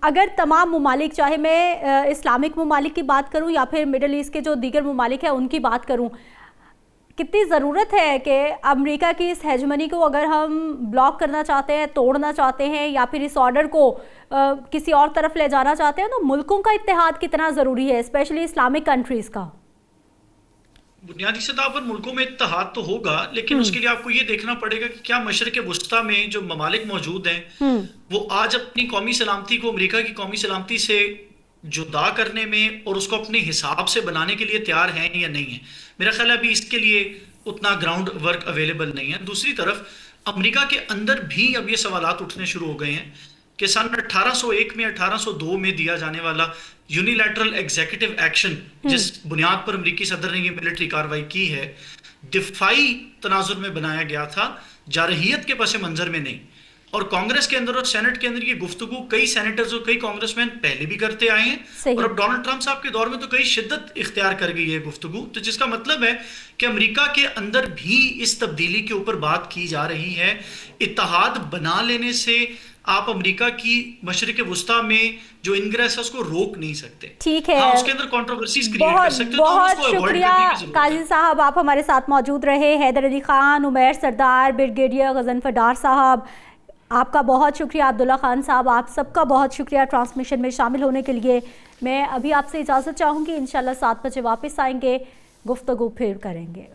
अगर तमाम ममालिक, चाहे मैं इस्लामिक ममालिक की बात करूँ या फिर मिडल ईस्ट के जो दीगर ममालिक हैं उनकी बात करूँ, कितनी ज़रूरत है कि अमेरिका की इस हेजमनी को अगर हम ब्लॉक करना चाहते हैं, तोड़ना चाहते हैं, या फिर इस ऑर्डर को किसी और तरफ ले जाना चाहते हैं, तो मुल्कों का इत्तेहाद कितना ज़रूरी है, स्पेशली इस्लामिक कंट्रीज़ का? बुनियादी सतह पर मुल्कों में इत्तेहाद तो होगा, लेकिन उसके लिए आपको ये देखना पड़ेगा कि क्या मशरिक़ वुस्ता में जो ममालिक मौजूद हैं वो आज अपनी कौमी सलामती को अमेरिका की कौमी सलामती से जुदा करने में और उसको अपने हिसाब से बनाने के लिए तैयार हैं या नहीं है। मेरा ख्याल है अभी इसके लिए उतना ग्राउंड वर्क अवेलेबल नहीं है। दूसरी तरफ अमेरिका के अंदर भी अब ये सवालात उठने शुरू हो गए हैं कि सन 1801 में 1802 में दिया जाने वाला यूनिलैटरल एग्जीक्यूटिव एक्शन, जिस बुनियाद पर अमेरिकी सदर ने ये मिलिट्री कार्रवाई की है, दिफाई तनाजुर में बनाया गया था, जारहियत के पस मंजर में नहीं। और कांग्रेस के अंदर और सेनेट के अंदर ये गुफ्तगू कई सेनेटर्स और कई कांग्रेसमैन पहले भी करते आए हैं और अब डोनाल्ड ट्रंप साहब के दौर में तो कई शिद्दत इख्तियार कर गई है गुफ्तगू, तो जिसका मतलब है कि अमेरिका के अंदर भी इस तब्दीली के ऊपर बात की जा रही है। इत्तेहाद बना लेने से आप अमेरिका की मशरिक वुस्ता में जो इनग्रेस है उसको रोक नहीं सकते। ठीक है, हाँ, उसके अंदर कंट्रोवर्सीज क्रिएट कर सकते हो, तो बहुत उसको अवॉइड शुक्रिया करने की जरूरत है। काजी साहब, आप हमारे साथ मौजूद रहे। हैदर अली खान, उमैर सरदार, ब्रिगेडियर गजनफर डार साहब, आपका बहुत शुक्रिया। अब्दुल्ला खान साहब, आप सबका बहुत शुक्रिया ट्रांसमिशन में शामिल होने के लिए। मैं अभी आपसे इजाज़त चाहूँगी, इंशाल्लाह 7 बजे वापस आएंगे, गुफ्तगू फिर करेंगे।